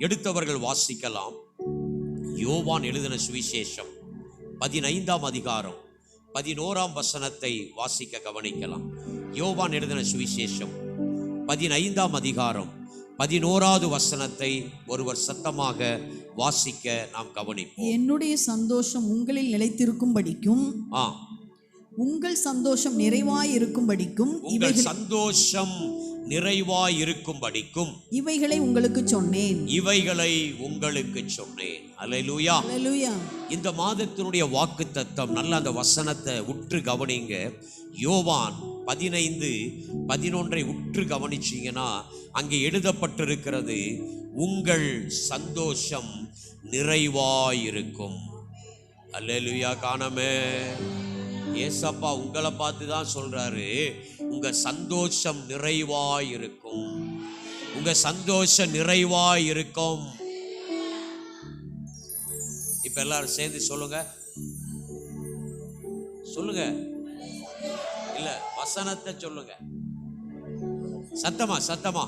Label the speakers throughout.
Speaker 1: எடுத்தவர்கள் வாசிக்கலாம். யோவான் எழுதின சுவிசேஷம் 15ஆம் அதிகாரம் 11ஆம் வசனத்தை வாசிக்க கவனிக்கலாம். யோவான் எழுதின சுவிசேஷம் 15ஆம் அதிகாரம் 11வது வசனத்தை ஒருவர் சத்தமாக வாசிக்க நாம் கவனிப்போம்.
Speaker 2: என்னுடைய சந்தோஷம் உங்களில் நிலைத்திருக்கும்படிக்கும் உங்கள் சந்தோஷம் நிறைவாய் இருக்கும்படிக்கும்
Speaker 1: உங்கள் சந்தோஷம் நிறைவாய் இருக்கும்படிக்கும்
Speaker 2: இவைகளை உங்களுக்கு சொன்னேன்.
Speaker 1: அல்லேலூயா, அல்லேலூயா. இந்த மாதத்தினுடைய வாக்குத்தத்தம், நல்ல அந்த வசனத்தை உற்று கவனிங்க. யோவான் 15:11 உற்று கவனிச்சீங்கன்னா அங்கே எழுதப்பட்டிருக்கிறது, உங்கள் சந்தோஷம் நிறைவாயிருக்கும். அல்லேலூயா. காணமே, ஏசப்பா உங்களை பார்த்து தான் சொல்றாரு, உங்க சந்தோஷம் நிறைவாயிருக்கும், உங்க சந்தோஷம் நிறைவாயிருக்கும். இப்ப எல்லாரும் சேர்ந்து சொல்லுங்க, சொல்லுங்க. இல்ல, வசனத்தை சொல்லுங்க, சத்தமா சத்தமா,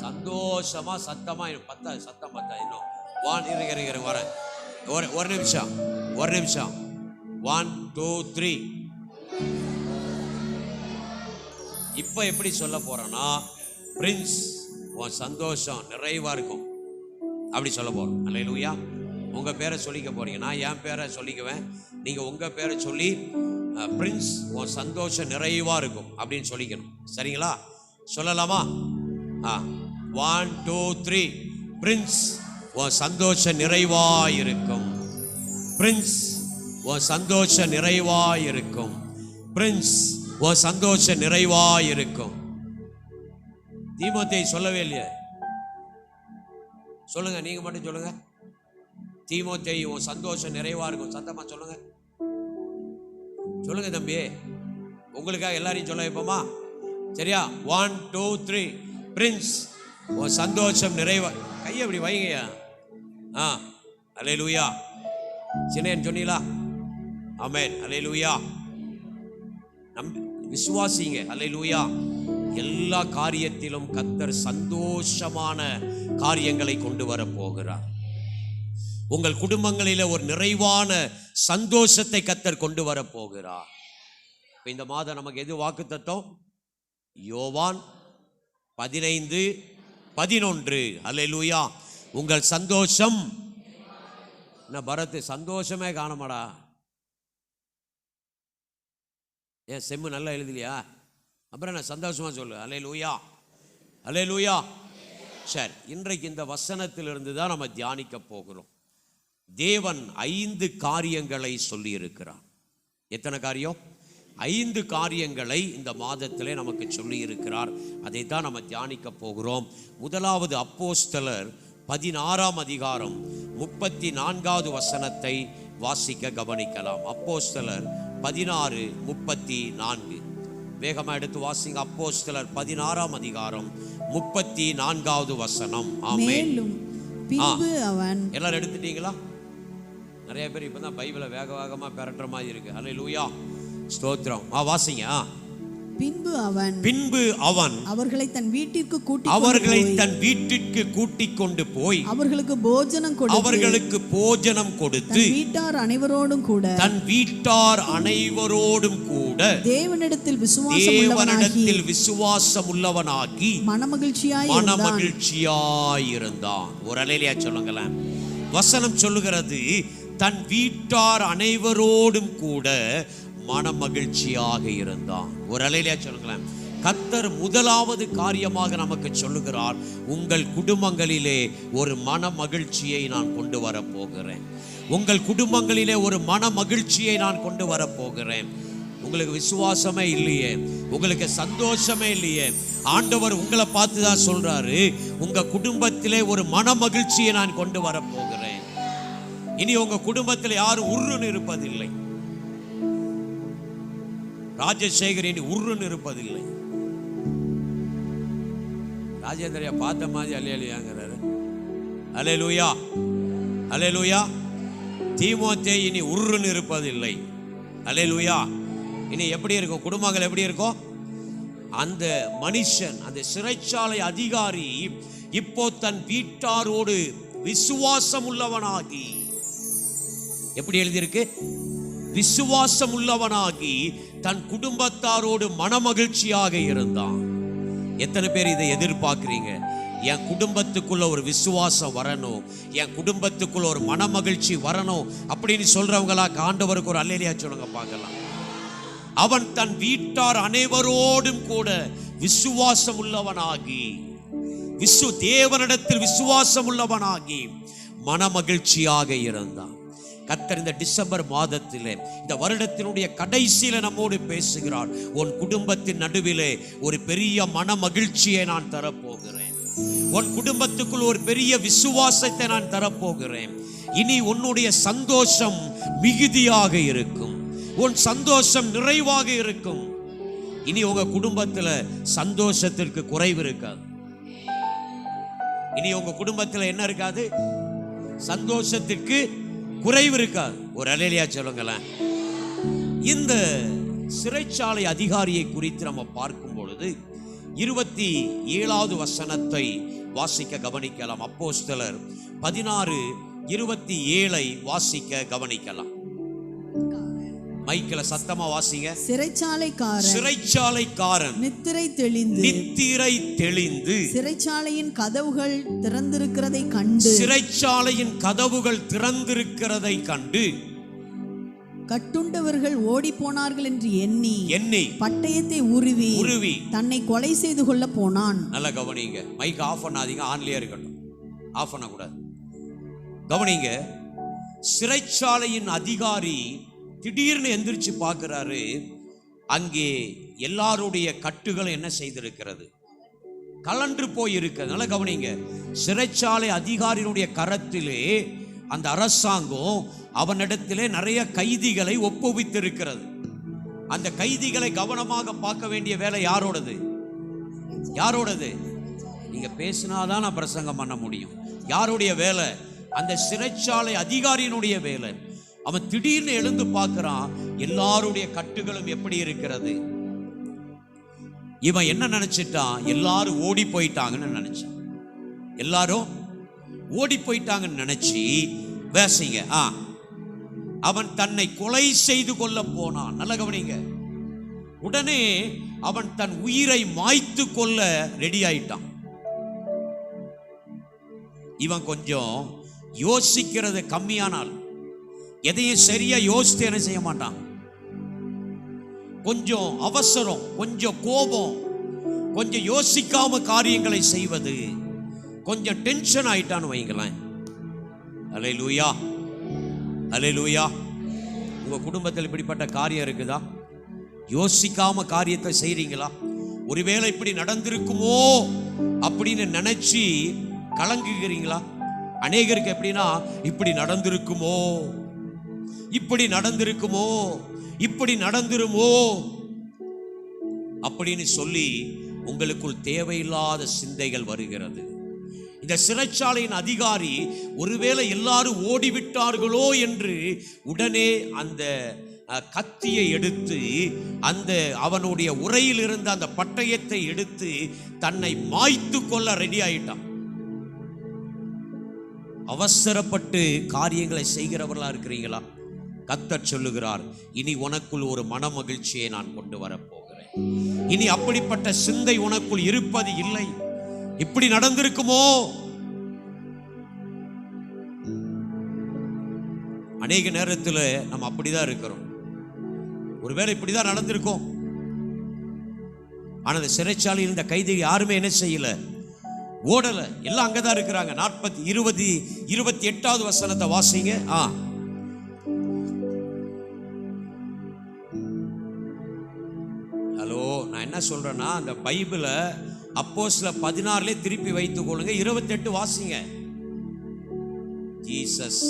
Speaker 1: சந்தோஷமா சத்தமா. பத்தா சத்தம் பத்தா இன்னும் வரேன். ஒரு நிமிஷம் 1 2 3. இப்ப எப்படி சொல்ல போறேன்னா, பிரின்ஸ் உன் சந்தோஷம் நிறைவா இருக்கும் அப்படி சொல்ல போறோம். அல்லேலூயா. உங்க பேரை சொல்லிக்க போறீங்க, நான் என் பேரை சொல்லிக்குவேன், நீங்க உங்க பேரை சொல்லி பிரின்ஸ் உன் சந்தோஷம் நிறைவா இருக்கும் அப்படின்னு சொல்லிக்கணும். சரிங்களா? சொல்லலாமா? 1 2 3. பிரின்ஸ் உன் சந்தோஷம் நிறைவாயிருக்கும். பிரின்ஸ் உன் சந்தோஷம் நிறைவாயிருக்கும். பிரின்ஸ் உன் சந்தோஷம் நிறைவாயிருக்கும். தீமோத்தேயு சொல்லவே இல்லையே, சொல்லுங்க, நீங்க மட்டும் சொல்லுங்க. தீமோத்தேயு உன் சந்தோஷம் நிறைவா இருக்கும். சத்தமா சொல்லுங்க, சொல்லுங்க தம்பி. உங்களுக்காக எல்லாரையும் சொல்ல வைப்போமா? சரியா? 1 2 3. பிரின்ஸ் உன் சந்தோஷம் நிறைவா. கையை அப்படி வைங்கய்யா. அல்லேலூயா. சின்னேன் சொன்னீங்களா? ஆமென். அல்லேலூயா. விசுவாசிங்க. அல்லேலூயா. எல்லா காரியத்திலும் கர்த்தர் சந்தோஷமான காரியங்களை கொண்டு வர போகிறார். உங்கள் குடும்பங்களில ஒரு நிறைவான சந்தோஷத்தை கர்த்தர் கொண்டு வர போகிறார். இந்த மாதம் நமக்கு எது வாக்குத்தத்தம்? யோவான் 15:11. அல்லேலூயா. உங்கள் சந்தோஷம் என்ன பரத், சந்தோஷமே காணமாடா. ஏன் செம்மு நல்லா எழுதலையா? அப்புறம் என்ன சந்தோஷமா சொல்லு. அல்லேலூயா, அல்லேலூயா. சரி, இன்றைக்கு இந்த வசனத்திலிருந்து தான் நம்ம தியானிக்க போகிறோம். தேவன் 5 காரியங்களை சொல்லி இருக்கிறார். எத்தனை காரியம்? 5 காரியங்களை இந்த மாதத்திலே நமக்கு சொல்லி இருக்கிறார். அதை தான் நம்ம தியானிக்க போகிறோம். முதலாவது அப்போஸ்தலர் 16ஆம் அதிகாரம் 34வது வசனத்தை வாசிக்க கவனிக்கலாம். அப்போஸ்தலர் 16:34. வேகமா எடுத்து வாசிங்க. அப்போஸ்தலர் 16ஆம் அதிகாரம் 34வது வசனம். ஆமென். எல்லாரும் எடுத்துட்டீங்களா? நிறைய பேர் இப்பதான் பைபிளை வேக வேகமா பெறற மாதிரி இருக்கு. அல்லேலூயா, ஸ்தோத்திரம். வாசிங்க. பின்பு அவன் அவர்களை தன் வீட்டிற்கு கூட்டிக் கொண்டு போய் அவர்களுக்கு போஜனம் கொடுத்து வீட்டார் அனைவரோடும் கூட தேவனிடத்தில் விசுவாசம் உள்ளவனாகி மனமகிழ்ச்சியாயிருந்தான். ஒரு அல்லேலூயா சொல்லுங்களேன். வசனம் சொல்லுகிறது, தன் வீட்டார் அனைவரோடும் கூட மன மகிழ்ச்சியாக இருந்தான். ஒரு அல்லேலூயா சொல்லுங்களேன். கர்த்தர் முதலாவது காரியமாக நமக்கு சொல்லுகிறார், உங்கள் குடும்பங்களிலே ஒரு மன மகிழ்ச்சியை நான் கொண்டு வர போகிறேன். உங்கள் குடும்பங்களிலே ஒரு மன மகிழ்ச்சியை நான் கொண்டு வர போகிறேன். உங்களுக்கு விசுவாசமே இல்லையே, உங்களுக்கு சந்தோஷமே இல்லையே, ஆண்டவர் உங்களை பார்த்து தான் சொல்றாரு, உங்க குடும்பத்திலே ஒரு மன மகிழ்ச்சியை நான் கொண்டு வர போகிறேன். இனி உங்க குடும்பத்தில் யாரும் உருன்னு இருப்பதில்லை. ராஜசேகர் இனி உருன்னு இருப்பதில்லை. ராஜேந்திரியா பார்த்த மாதிரி அல்லேலூயாங்கிறாரு. அல்லேலூயா, அல்லேலூயா. தீமோத்தேயு இனி உருன்னு இருப்பதில்லை. அல்லேலூயா. இனி எப்படி இருக்கும்? குடும்பங்கள் எப்படி இருக்கும்? அந்த மனுஷன், அந்த சிறைச்சாலை அதிகாரி இப்போ தன் வீட்டாரோடு விசுவாசம் உள்ளவனாகி, எப்படி எழுதியிருக்கு? விசுவாசம் உள்ளவனாகி தன் குடும்பத்தாரோடு மனமகிழ்ச்சியாக இருந்தான். எத்தனை பேர் இதை எதிர்பார்க்கிறீங்க? என் குடும்பத்துக்குள்ள ஒரு விசுவாசம் வரணும், என் குடும்பத்துக்குள்ள ஒரு மனமகிழ்ச்சி வரணும் அப்படின்னு சொல்றவங்களா ஆண்டவருக்கு ஒரு அல்லேலூயா சொல்லுங்க பார்க்கலாம். அவன் தன் வீட்டார் அனைவரோடும் கூட விசுவாசம் உள்ளவனாகி, தேவனிடத்தில் விசுவாசம் உள்ளவனாகி மனமகிழ்ச்சியாக இருந்தான். கர்த்தர் இந்த டிசம்பர் மாதத்திலே, இந்த வருடத்தினுடைய கடைசியில நம்மோடு பேசுகிறார். உன் குடும்பத்தின் நடுவிலே ஒரு பெரிய மன மகிழ்ச்சியை நான் தரப்போகிறேன். உன் குடும்பத்துக்குள் ஒரு பெரிய விசுவாசத்தை நான் தரப்போகிறேன். இனி உன்னுடைய சந்தோஷம் மிகுதியாக இருக்கும், உன் சந்தோஷம் நிறைவாக இருக்கும். இனி உங்க குடும்பத்துல சந்தோஷத்திற்கு குறைவு இருக்காது. இனி உங்க குடும்பத்துல என்ன இருக்காது? சந்தோஷத்திற்கு குறைவு இருக்காது. ஒரு அல்லேலூயா சொல்லுங்களேன். இந்த சிறைச்சாலை அதிகாரியை குறித்து நம்ம பார்க்கும் பொழுது 27வது வசனத்தை வாசிக்க கவனிக்கலாம். அப்போஸ்தலர் 16:27 வாசிக்க கவனிக்கலாம். மைக்கில சத்தமா வாசிங்க. சிறைச்சாலைக்காரன் நித்திரை தெளிந்து
Speaker 2: சிறைச்சாலையின் கதவுகள் திறந்திருக்கிறதை கண்டு கட்டுண்டவர்கள் ஓடி போனார்கள் என்று எண்ணி பட்டயத்தை உருவி தன்னை கொலை செய்து கொள்ள போனான்.
Speaker 1: நல்லா கவனிங்க. மைக் ஆஃப் பண்ணாதீங்க, ஆன்லயே இருக்கட்டும், ஆஃப் பண்ண கூடாது. கவனிங்க. சிறைச்சாலையின் அதிகாரி திடீர்னு எந்திரிச்சு பார்க்கிறாரு. அங்கே எல்லாருடைய கட்டுகள் என்ன செய்திருக்கிறது? கலன்று போயிருக்கிறது. நல்லா கவனிங்க. சிறைச்சாலை அதிகாரியினுடைய கரத்திலே அந்த அரசாங்கம் அவனிடத்திலே நிறைய கைதிகளை ஒப்புவித்திருக்கிறது. அந்த கைதிகளை கவனமாக பார்க்க வேண்டிய வேலை யாரோடது? நீங்க பேசினாதான் நான் பிரசங்கம் பண்ண முடியும். யாருடைய வேலை? அந்த சிறைச்சாலை அதிகாரியினுடைய வேலை. அவன் திடீர்னு எழுந்து பார்க்கிறான், எல்லாருடைய கட்டுகளும் எப்படி இருக்கிறது. இவன் என்ன நினைச்சிட்டான்? எல்லாரும் ஓடி போயிட்டாங்கன்னு நினைச்சான். எல்லாரும் ஓடி போயிட்டாங்கன்னு நினைச்சு பேசிங்க. அவன் தன்னை கொலை செய்து கொள்ள போனான். நல்ல கவனிங்க. உடனே அவன் தன் உயிரை மாய்த்து கொள்ள ரெடி ஆயிட்டான். இவன் கொஞ்சம் யோசிக்கிறது கம்மியானால், எதையும் சரியா யோசித்து என்ன செய்ய மாட்டான். கொஞ்சம் அவசரம், கொஞ்சம் கோபம், கொஞ்சம் யோசிக்காம காரியங்களை செய்வது, கொஞ்சம் டென்ஷன் ஆயிட்டான்னு வைங்களேன். அல்லேலூயா, அல்லேலூயா. உங்க குடும்பத்தில் இப்படிப்பட்ட காரியம் இருக்குதா? யோசிக்காம காரியத்தை செய்றீங்களா? ஒருவேளை இப்படி நடந்திருக்குமோ அப்படின்னு நினைச்சு கலங்குகிறீங்களா? அநேகருக்கு எப்படின்னா, இப்படி நடந்திருக்குமோ, இப்படி நடந்திருக்குமோ, இப்படி நடந்துருமோ அப்படின்னு சொல்லி உங்களுக்குள் தேவையில்லாத சிந்தைகள் வருகிறது. இந்த சிறைச்சாலையின் அதிகாரி ஒருவேளை எல்லாரும் ஓடிவிட்டார்களோ என்று உடனே அந்த கத்தியை எடுத்து, அந்த அவனுடைய உரையில் இருந்த அந்த பட்டயத்தை எடுத்து தன்னை மாய்த்து கொள்ள ரெடி ஆயிட்டான். அவசரப்பட்டு காரியங்களை செய்கிறவர்களா இருக்கிறீங்களா? கர்த்தர் சொல்லுகிறார், இனி உனக்குள் ஒரு மன மகிழ்ச்சியை நான் கொண்டு வரப்போகிறேன். இனி அப்படிப்பட்ட சிந்தை உனக்குள் இருப்பது இல்லை. இப்படி நடந்திருக்குமோ? அநேக நேரத்தில் நம்ம அப்படிதான் இருக்கிறோம். ஒருவேளை இப்படிதான் நடந்திருக்கும். ஆனா இந்த சிறைச்சாலையில் இந்த கைதி யாருமே என்ன செய்யல, ஓடல, எல்லாம் அங்கதான் இருக்கிறாங்க. 28வது வசனத்தை வாசிங்க. ஹலோ, நான் என்ன சொல்றேன்னா, அந்த பைபிளை அப்போஸ்தலர் 16 திருப்பி வைத்துக் கொள்ளுங்க. 28 வாசிங்க. ஜீசஸ்.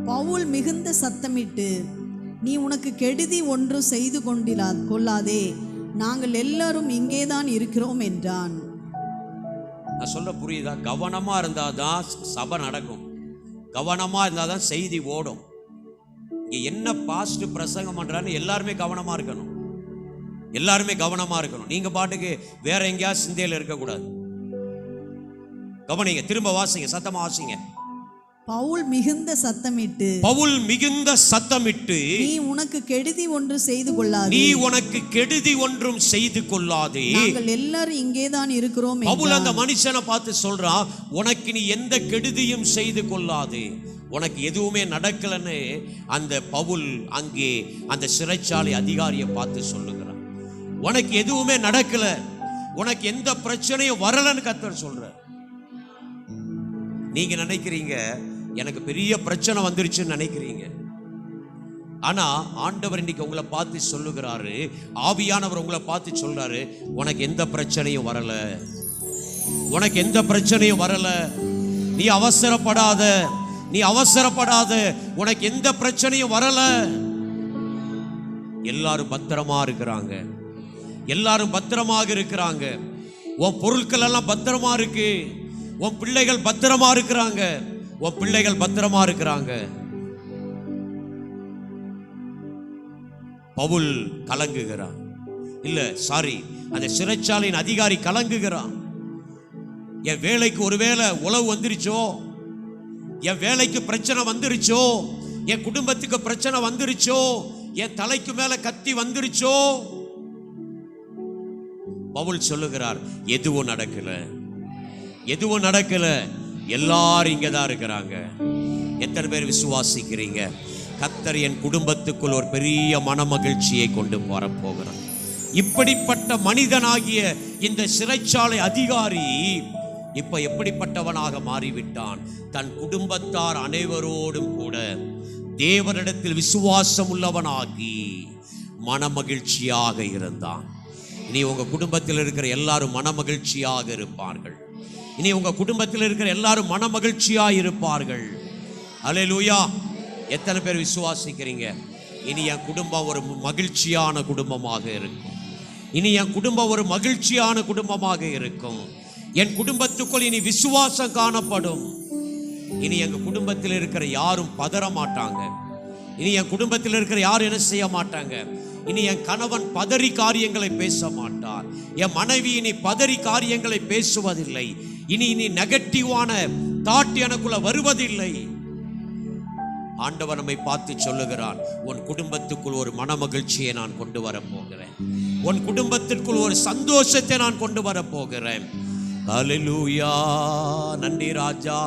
Speaker 2: பவுல் மிகுந்த சத்தமிட்டு, நீ உனக்கு கெடுதி ஒன்று செய்து கொள்ளாதே, நாங்கள் எல்லாரும் இங்கேதான் இருக்கிறோம் என்றான்.
Speaker 1: நான் சொல்ல புரியுதா? கவனமா இருந்தாதான் சபை நடக்கும், கவனமா இருந்தாதான் செய்தி ஓடும். இங்க என்ன பாஸ்ட் பிரசங்கம் பண்றான்னு எல்லாருமே கவனமா இருக்கணும். எல்லாருமே கவனமா இருக்கணும். நீங்க பாட்டுக்கு வேற எங்கேயாவது சிந்தையில இருக்கக்கூடாது. கவனிங்க, திரும்ப வாசிங்க, சத்தமா வாசிங்க.
Speaker 2: பவுல் மிகுந்த சத்தமிட்டு
Speaker 1: நீ
Speaker 2: உனக்கு கெடுதி ஒன்று செய்து கொள்ளாதே,
Speaker 1: நீ உனக்கு கெடுதி ஒன்றும் செய்து கொள்ளாதே,
Speaker 2: நாங்கள் எல்லாரும் இங்கேதான் இருக்கிறோம்.
Speaker 1: பவுல் அந்த மனுஷனை பார்த்து சொல்றான், உனக்கு நீ எந்த கெடுதியும் செய்து கொள்ளாதே, உனக்கு எதுவுமே நடக்கலன்னு அந்த பவுல் அங்கே அந்த சிறைச்சாலை அதிகாரியை பார்த்து சொல்லுகிறான். உனக்கு எதுவுமே நடக்கல, உனக்கு எந்த பிரச்சனையும் வரலன்னு கர்த்தர் சொல்ற. நீங்க நினைக்கிறீங்க எனக்கு பெரிய பிரச்சனை வந்துருச்சுன்னு நினைக்கிறீங்க. ஆனா ஆண்டவர் இன்னைக்கு உங்களை பார்த்து சொல்லுகிறாரு, ஆவியானவர் உங்களை பார்த்து சொல்றாரு, உனக்கு எந்த பிரச்சனையும் வரல, உனக்கு எந்த பிரச்சனையும் வரல, நீ அவசரப்படாத, நீ அவசரப்படாத, உனக்கு எந்த பிரச்சனையும் வரல. எல்லாரும் பத்திரமா இருக்கிறாங்க, எல்லாரும் பத்திரமாக இருக்கிறாங்க. உன் பொருட்கள் எல்லாம் பத்திரமா இருக்கு, உன் பிள்ளைகள் பத்திரமா இருக்கிறாங்க, உன் பிள்ளைகள் பத்திரமா இருக்கிறாங்க. பவுல் கலங்குகிறான், இல்ல சாரி, அந்த சிறைச்சாலையின் அதிகாரி கலங்குகிறான். என் வேலைக்கு ஒருவேளை உளவு வந்துருச்சோ, என் வேலைக்கு பிரச்சனை வந்துருச்சோ, என் குடும்பத்துக்கு பிரச்சனை வந்துருச்சோ, என் தலைக்கு மேல கத்தி வந்துருச்சோ. பவுல் சொல்லுகிறார், எதுவும் நடக்கல, எதுவும் நடக்கல, எல்லாரும் இங்கதான் இருக்கிறாங்க. எத்தனை பேர் விசுவாசிக்கிறீங்க? கர்த்தர் என் குடும்பத்துக்குள் ஒரு பெரிய மன மகிழ்ச்சியை கொண்டு வரப்போகிறார். இப்படிப்பட்ட மனிதனாகிய இந்த சிறைச்சாலை அதிகாரி இப்ப எப்படிப்பட்டவனாக மாறிவிட்டான்? தன் குடும்பத்தார் அனைவரோடும் கூட தேவனிடத்தில் விசுவாசம் உள்ளவனாகி மன மகிழ்ச்சியாக இருந்தான். இனி உங்க குடும்பத்தில் இருக்கிற எல்லாரும் மன மகிழ்ச்சியாக இருப்பார்கள். இனி உங்க குடும்பத்தில் இருக்கிற எல்லாரும் மன மகிழ்ச்சியாக இருப்பார்கள். அல்லேலூயா. எத்தனை பேர் விசுவாசிக்கிறீங்க? இனி என் குடும்பம் ஒரு மகிழ்ச்சியான குடும்பமாக இருக்கும். இனி என் குடும்பம் ஒரு மகிழ்ச்சியான குடும்பமாக இருக்கும். என் குடும்பத்துக்குள் இனி விசுவாசம் காணப்படும். இனி எங்க குடும்பத்தில் இருக்கிற யாரும் பதற மாட்டாங்க. இனி என் குடும்பத்தில் இருக்கிற யாரும் என்ன செய்ய மாட்டாங்க. இனி என் கணவன் பதறி காரியங்களை பேச மாட்டார். என் மனைவி இனி பதறி காரியங்களை பேசுவதில்லை. இனி நெகட்டிவான தாட் எனக்குள்ள வருவதில்லை. ஆண்டவர் நம்மை பார்த்து சொல்லுகிறான், உன் குடும்பத்துக்குள் ஒரு மன மகிழ்ச்சியை நான் கொண்டு வர போகிறேன். உன் குடும்பத்திற்குள் ஒரு சந்தோஷத்தை நான் கொண்டு வர போகிறேன். ஹல்லேலூயா. நன்றி ராஜா.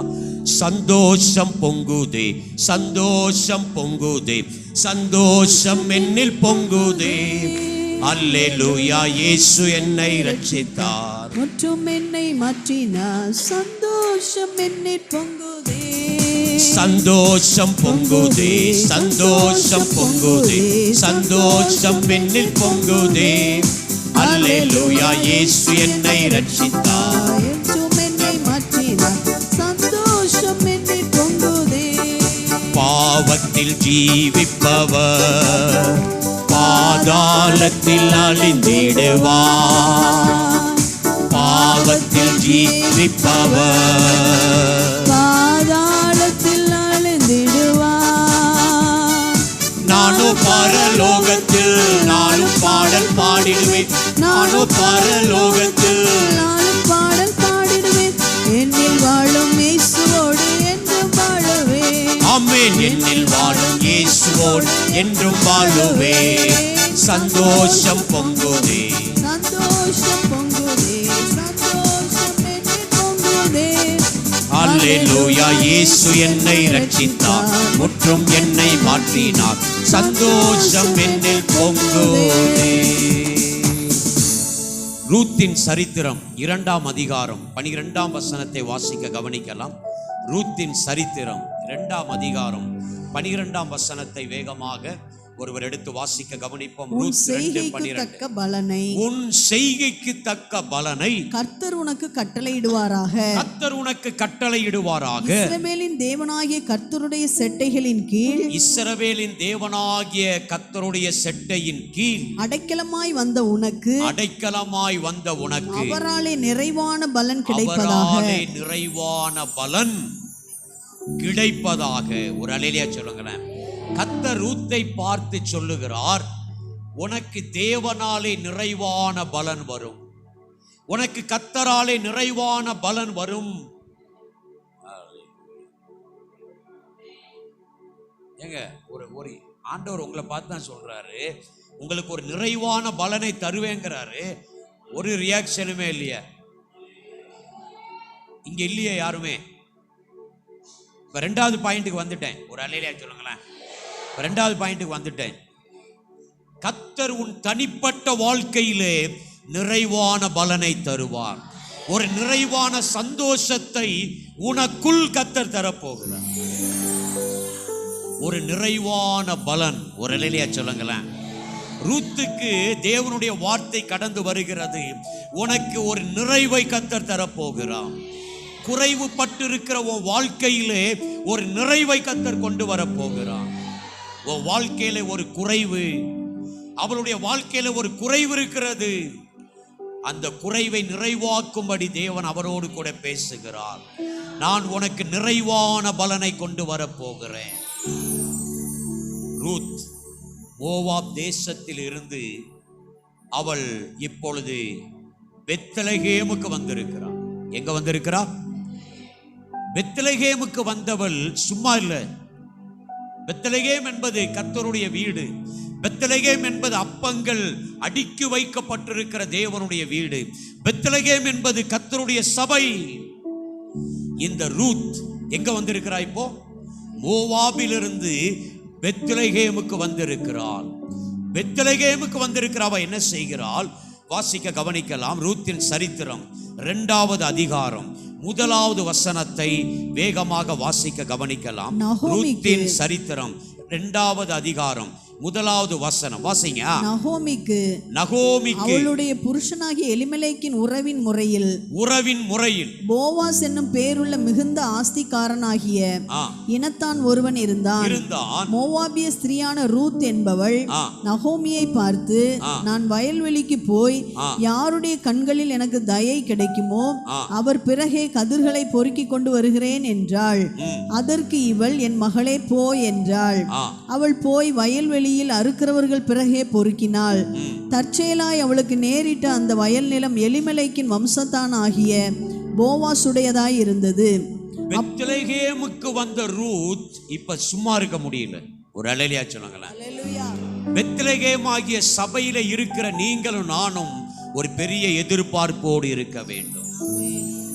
Speaker 1: சந்தோஷம் பொங்குதே, சந்தோஷம் பொங்குதே, சந்தோஷம் என்னில் பொங்குதே. அல்லேலூயா. இயேசு என்னை ரட்சித்தார்,
Speaker 2: மற்றும் என்னை மாற்றினார். சந்தோஷம் என்னில் பொங்குதே,
Speaker 1: சந்தோஷம் பொங்குதே, சந்தோஷம் பொங்குதே, சந்தோஷம் என்னில் பொங்குதே. அல்லேலூயா. இயேசு என்னை ரட்சித்தார்,
Speaker 2: மற்றும் என்னை மாற்றினார். சந்தோஷம் என்னில் பொங்குதே.
Speaker 1: பாவத்தில் ஜீவிப்பவர் பாதாளத்தில் அழிந்திடுவார். பாவத்தில் ஜீவிப்பவர்
Speaker 2: பாதாளத்தில் அழிந்திடுவார்.
Speaker 1: நானும் பரலோகத்தில் நானும் பாடல் பாடிடுவேன். நானும் பரலோகத்தில்
Speaker 2: நானும் பாடல் பாடிடுவேன். என்னில் வாழும் இயேசுவோடு என்றும் வாழுவேன்.
Speaker 1: ஆமென். என்னில் வாழும் இயேசுவோடு என்றும் வாழுவேன். சந்தோஷம் பொங்குதே,
Speaker 2: சந்தோஷம் பொங்குதே, சந்தோஷம் என்னில் பொங்குதே.
Speaker 1: அல்லேலூயா. இயேசு என்னை ரட்சித்தார், முற்றும் என்னை மாற்றினார். சந்தோஷம் என்னில் பொங்குதே. ரூத்தின் சரித்திரம் 2ஆம் அதிகாரம் 12ஆம் வசனத்தை வாசிக்க கவனிக்கலாம். ரூத்தின் சரித்திரம் 2ஆம் அதிகாரம் 12ஆம் வசனத்தை வேகமாக ஒருவர் எடுத்து வாசிக்க கவனிப்போம்.
Speaker 2: உன் செய்கைக்கு தக்க பலனை,
Speaker 1: உன் செய்கைக்கு தக்க பலனை
Speaker 2: கர்த்தர் உனக்கு கட்டளையிடுவாராக.
Speaker 1: கர்த்தர் உனக்கு கட்டளையிடுவாராக.
Speaker 2: இஸ்ரவேலின் தேவனாகிய கர்த்தருடைய செட்டைகளின் கீழ்,
Speaker 1: இஸ்ரவேலின் தேவனாகிய கர்த்தருடைய செட்டையின் கீழ்
Speaker 2: அடைக்கலமாய் வந்த உனக்கு,
Speaker 1: அடைக்கலமாய் வந்த உனக்கு
Speaker 2: அவராலே நிறைவான பலன் கிடைப்பதாக.
Speaker 1: அவராலே நிறைவான பலன் கிடைப்பதாக. ஒரு அல்லேலூயா சொல்லுங்களேன். கர்த்தர் ரூத்தை பார்த்து சொல்லுகிறார், உனக்கு தேவனாலே நிறைவான பலன் வரும். உனக்கு கர்த்தராலே நிறைவான பலன் வரும். ஏங்க ஒரு ஆண்டவர் உங்களை பார்த்து தான் சொல்றாரு, உங்களுக்கு ஒரு நிறைவான பலனை தருவேங்கிறாரு. ஒரு ரியாக்ஷனுமே இல்லையா? இங்க இல்லையே யாருமே. இப்ப 2வது பாயிண்ட்டுக்கு வந்துட்டேன். ஒரு அல்லேலூயா சொல்லுங்களேன். 2வது பாயிண்ட்டுக்கு வந்துட்டேன். கர்த்தர் உன் தனிப்பட்ட வாழ்க்கையிலே நிறைவான பலனை தருவார். ஒரு நிறைவான சந்தோஷத்தை உனக்குள் கர்த்தர் தரப்போகிறார். ஒரு நிறைவான பலன். ஒரு அல்லேலூயா சொல்லுங்களேன். ரூத்துக்கு தேவனுடைய வார்த்தை கடந்து வருகிறது. உனக்கு ஒரு நிறைவை கர்த்தர் தரப்போகிறார். குறைவு பட்டு இருக்கிற உன் வாழ்க்கையிலே ஒரு நிறைவை கர்த்தர் கொண்டு வரப்போகிறார். உன் வாழ்க்கையில ஒரு குறைவு, அவளுடைய வாழ்க்கையில ஒரு குறைவு இருக்கிறது. அந்த குறைவை நிறைவாக்கும்படி தேவன் அவரோடு கூட பேசுகிறார். நான் உனக்கு நிறைவான பலனை கொண்டு வரப்போகிறேன். ரூத் மோவாப் தேசத்தில் இருந்து அவள் இப்பொழுது பெத்லகேமுக்கு வந்திருக்கிறாள். எங்க வந்திருக்கிறாள்? பெத்லகேமுக்கு வந்தவள் சும்மா இல்லை. பெத்லகேம் என்பது கர்த்தருடைய வீடு. பெத்லகேம் என்பது அப்பங்கள் அடுக்கி வைக்கப்பட்டிருக்கிற தேவனுடைய வீடு. பெத்லகேம் என்பது கர்த்தருடைய சபை. இந்த ரூத் எங்க வந்திருக்கிறா? இப்போ மோவாபிலிருந்து பெத்லகேமுக்கு வந்திருக்கிறாள். பெத்லகேமுக்கு வந்திருக்கிறவ என்ன செய்கிறாள்? வாசிக்க கவனிக்கலாம். ரூத்தின் சரித்திரம் 2வது அதிகாரம் 1வது வசனத்தை வேகமாக வாசிக்க கவனிக்கலாம். ரூத்தின் சரித்திரம் 2வது அதிகாரம் 1வது வசனம் வாசிங்க. நகோமிக்கு
Speaker 2: அவளுடைய புருஷனாகிய எலிமெலேக்கின் உறவின் முறையில் போவாஸ் என்னும் பேருள்ள மிகுந்த ஆஸ்திகாரனாகிய இனத்தான் ஒருவன் இருந்தான். மோவாபிய ஸ்திரியான ரூத் என்பவள் நகோமியை பார்த்து, நான் வயல்வெளிக்கு போய் யாருடைய கண்களில் எனக்கு தயை கிடைக்குமோ அவர் பிறகே கதிர்களை பொறுக்கி கொண்டு வருகிறேன் என்றாள். அதற்கு இவள், என் மகளே போ என்றாள். அவள் போய் வயல்வெளி அறுக்கிறவர்கள் பிறகே பொறுக்கினாள். தற்செயலாய் அவளுக்கு நேரிட்ட அந்த வயல் நிலம் எலிமெலேக்கின் வம்சத்தான் ஆகிய போவாசுடையதாய் இருந்தது.
Speaker 1: பெத்லகேமுக்கு வந்த ரூத் இப்ப சும்மா இருக்க முடியல. ஒரு அல்லேலூயா சொல்லுங்களேன். பெத்லகேம் ஆகிய சபையில இருக்கிற நீங்களும் நானும் ஒரு பெரிய எதிர்பார்ப்போடு இருக்க வேண்டும்.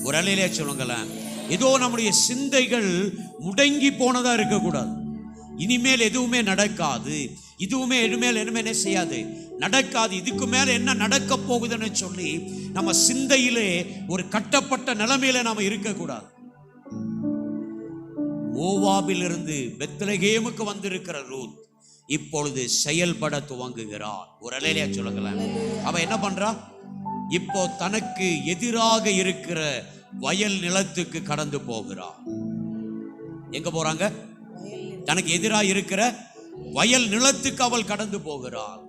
Speaker 1: ஒரு அல்லேலூயா சொல்லுங்களேன். ஏதோ நம்முடைய சிந்தைகள் முடங்கி போனதா இருக்கக்கூடாது. இனிமேல் எதுவுமே நடக்காது, இதுவுமே இனிமேல் என்ன செய்யாது, நடக்காது, இதுக்கு மேல என்ன நடக்க போகுதுன்னு சொல்லி நம்ம சிந்தையிலே ஒரு கட்டப்பட்ட நிலைமையில நாம இருக்கக்கூடாது. மோவாபிலிருந்து பெத்லகேமுக்கு வந்திருக்கிற ரூத் இப்பொழுது செயல்பட துவங்குகிறார். ஒரு அல்லேலூயா சொல்லுங்களேன். அவ என்ன பண்றா? இப்போ தனக்கு எதிராக இருக்கிற வயல் நிலத்துக்கு கடந்து போகிறார். எங்க போறாங்க? தனக்கு எதிராக இருக்கிற வயல் நிலத்துக்கு அவள் கடந்து போகிறாள்.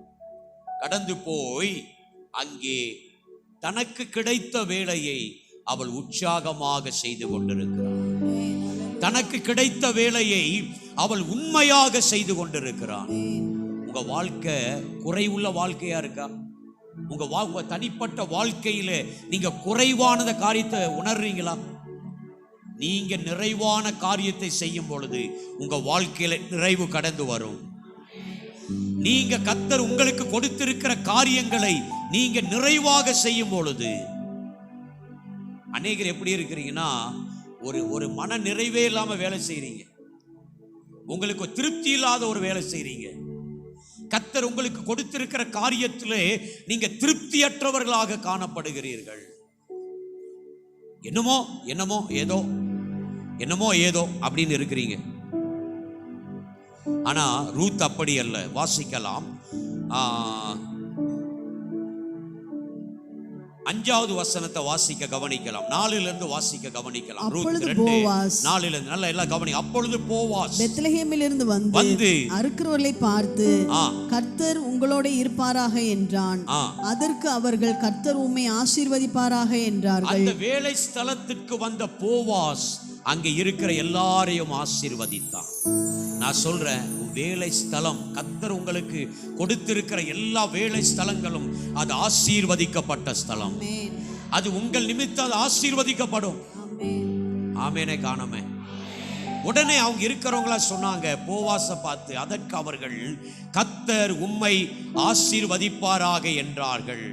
Speaker 1: கடந்து போய் அங்கே தனக்கு கிடைத்த வேலையை அவள் உற்சாகமாக செய்து கொண்டிருக்கிறாள். தனக்கு கிடைத்த வேலையை அவள் உண்மையாக செய்து கொண்டிருக்கிறாள். உங்க வாழ்க்கை குறைவுள்ள வாழ்க்கையா இருக்கா? உங்க தனிப்பட்ட வாழ்க்கையில நீங்க குறைவானத காரியத்தை உணர்றீங்களா? நீங்க நிறைவான காரியத்தை செய்யும் பொழுது உங்க வாழ்க்கையில நிறைவு கடந்து வரும். நீங்க கர்த்தர் உங்களுக்கு கொடுத்திருக்கிற காரியங்களை நீங்க நிறைவாக செய்யும் பொழுது, அநேகர் எப்படி இருக்கிறீங்கன்னா, ஒரு மன நிறைவே இல்லாம வேலை செய்றீங்க. உங்களுக்கு திருப்தி இல்லாத ஒரு வேலை செய்றீங்க. கர்த்தர் உங்களுக்கு கொடுத்திருக்கிற காரியத்திலே நீங்க திருப்தியற்றவர்களாக காணப்படுகிறீர்கள். என்னமோ ஏதோ அப்படின்னு இருக்கிறீங்க. ஆனா ரூத் அப்படி அல்ல. வாசிக்கலாம். 5வது வசனத்தை வாசிக்க கவனிக்கலாம். 4லிருந்து வாசிக்க கவனிக்கலாம். ரூத் 2:4 நல்லா எல்லாம் கவனி. அப்பொழுது போவாஸ்
Speaker 2: பெத்லகேமிலிருந்து வந்து அறுக்கிறவர்களை பார்த்து, கர்த்தர் உங்களோட இருப்பாராக என்றான். அதற்கு அவர்கள், கர்த்தர் உம்மை ஆசீர்வதிப்பாராக என்றார்கள்.
Speaker 1: அந்த வேலை ஸ்தலத்திற்கு வந்த போவாஸ் அங்கே இருக்கிற எல்லாரையும் ஆசீர்வதித்தான். நான் சொல்றேன், உங்க வேலை ஸ்தலம், கர்த்தர் உங்களுக்கு கொடுத்திருக்கிற எல்லா வேலை ஸ்தலங்களும் அது ஆசீர்வதிக்கப்பட்ட ஸ்தலம். அது உங்கள் நிமித்தம் அது ஆசீர்வதிக்கப்படும். ஆமேனே காணமே. உடனே அவங்க இருக்கிறவங்களா சொன்னாங்க போவாச பார்த்து, அதற்கு அவர்கள் கர்த்தர் உம்மை ஆசீர்வதிப்பாராக என்றார்கள்.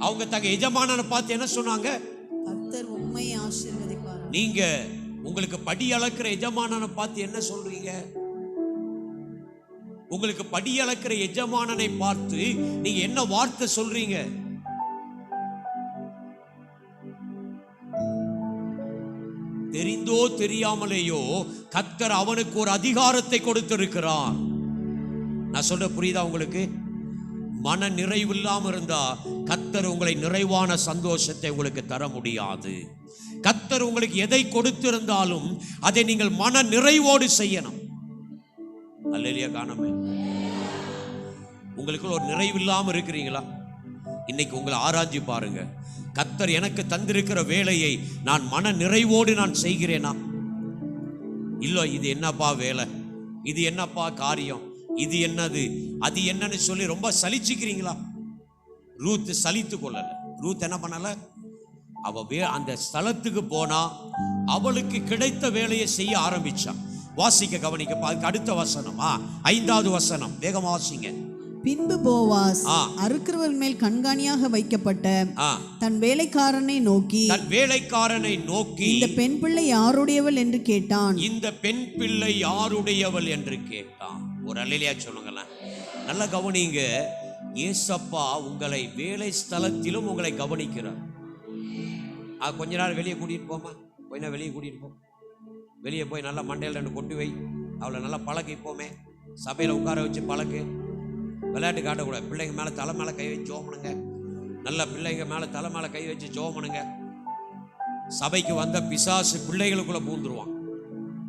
Speaker 1: அவங்க தங்க எஜமானனை பார்த்து என்ன சொன்னாங்க?
Speaker 2: கர்த்தர் உம்மை ஆசீர்வதிப்பார்.
Speaker 1: நீங்க உங்களுக்கு படி அளக்கிற எஜமானனை பார்த்து என்ன சொல்றீங்க? உங்களுக்கு படி அளக்கிற எஜமானனை பார்த்து நீங்க என்ன வார்த்தை சொல்றீங்க? தெரிந்தோ தெரியாமலேயோ கர்த்தர் அவனுக்கு ஒரு அதிகாரத்தை கொடுத்திருக்கிறார். நான் சொல்ற புரியுதா உங்களுக்கு? மன நிறைவு இல்லாம இருந்தா கர்த்தர் உங்களை நிறைவான சந்தோஷத்தை உங்களுக்கு தர முடியாது. கர்த்தர் உங்களுக்கு எதை கொடுத்திருந்தாலும் அதை நீங்கள் மன நிறைவோடு செய்யணும். அல்லேலூயா காணமே. உங்களுக்கு ஒரு நிறைவு இல்லாம இருக்கிறீங்களா? இன்னைக்கு உங்களை ஆராய்ச்சி பாருங்க. கர்த்தர் எனக்கு தந்திருக்கிற வேலையை நான் மன நிறைவோடு நான் செய்கிறேனா? இல்ல இது என்னப்பா வேலை, இது என்னப்பா காரியம், இது என்னது, அது என்னன்னு சொல்லி ரொம்ப சலிச்சுக்கிறீங்களா? ரூத் சலித்து கொள்ளல. ரூத் என்ன பண்ணல? அவ அந்த ஸ்தலத்துக்கு போனா அவளுக்கு கிடைத்த வேலையை செய்ய ஆரம்பிச்சான். வாசிக்க கவனிக்க. அதுக்கு அடுத்த வசனம் 5வது வசனம், வேகமா வாசிங்க.
Speaker 2: பின்பு போவாஸ் அறுக்கிறவர் மேல் கண்காணியாக வைக்கப்பட்ட தன் வேலைக்காரனை நோக்கி இந்த பெண் பிள்ளை யாருடையவள் என்று கேட்டான்.
Speaker 1: இந்த பெண் பிள்ளை யாருடையவள் என்று கேட்டான். ஒரு அல்லேலூயா சொல்லுங்களேன். நல்ல கவனிங்க. ஏசப்பா உங்களை வேலை ஸ்தலத்திலும் உங்களை கவனிக்கிறார். கொஞ்ச நேரம் வெளியே கூட்டிட்டு போமா, கொஞ்ச நேரம் வெளியே கூட்டிட்டு போ. வெளியே போய் நல்லா மண்டையில் 2 கொண்டு வை. அவளை நல்லா பழக்க. இப்போமே சபையில் உட்கார வச்சு பழக்கு. விளையாட்டு காட்டக்கூடாது. பிள்ளைங்க மேலே தலை மேலே கை வச்சு ஜோமனுங்க. நல்ல பிள்ளைங்க மேலே தலை மேலே கை வச்சு ஜோமனுங்க. சபைக்கு வந்த பிசாசு பிள்ளைகளுக்குள்ள பூந்துருவான்.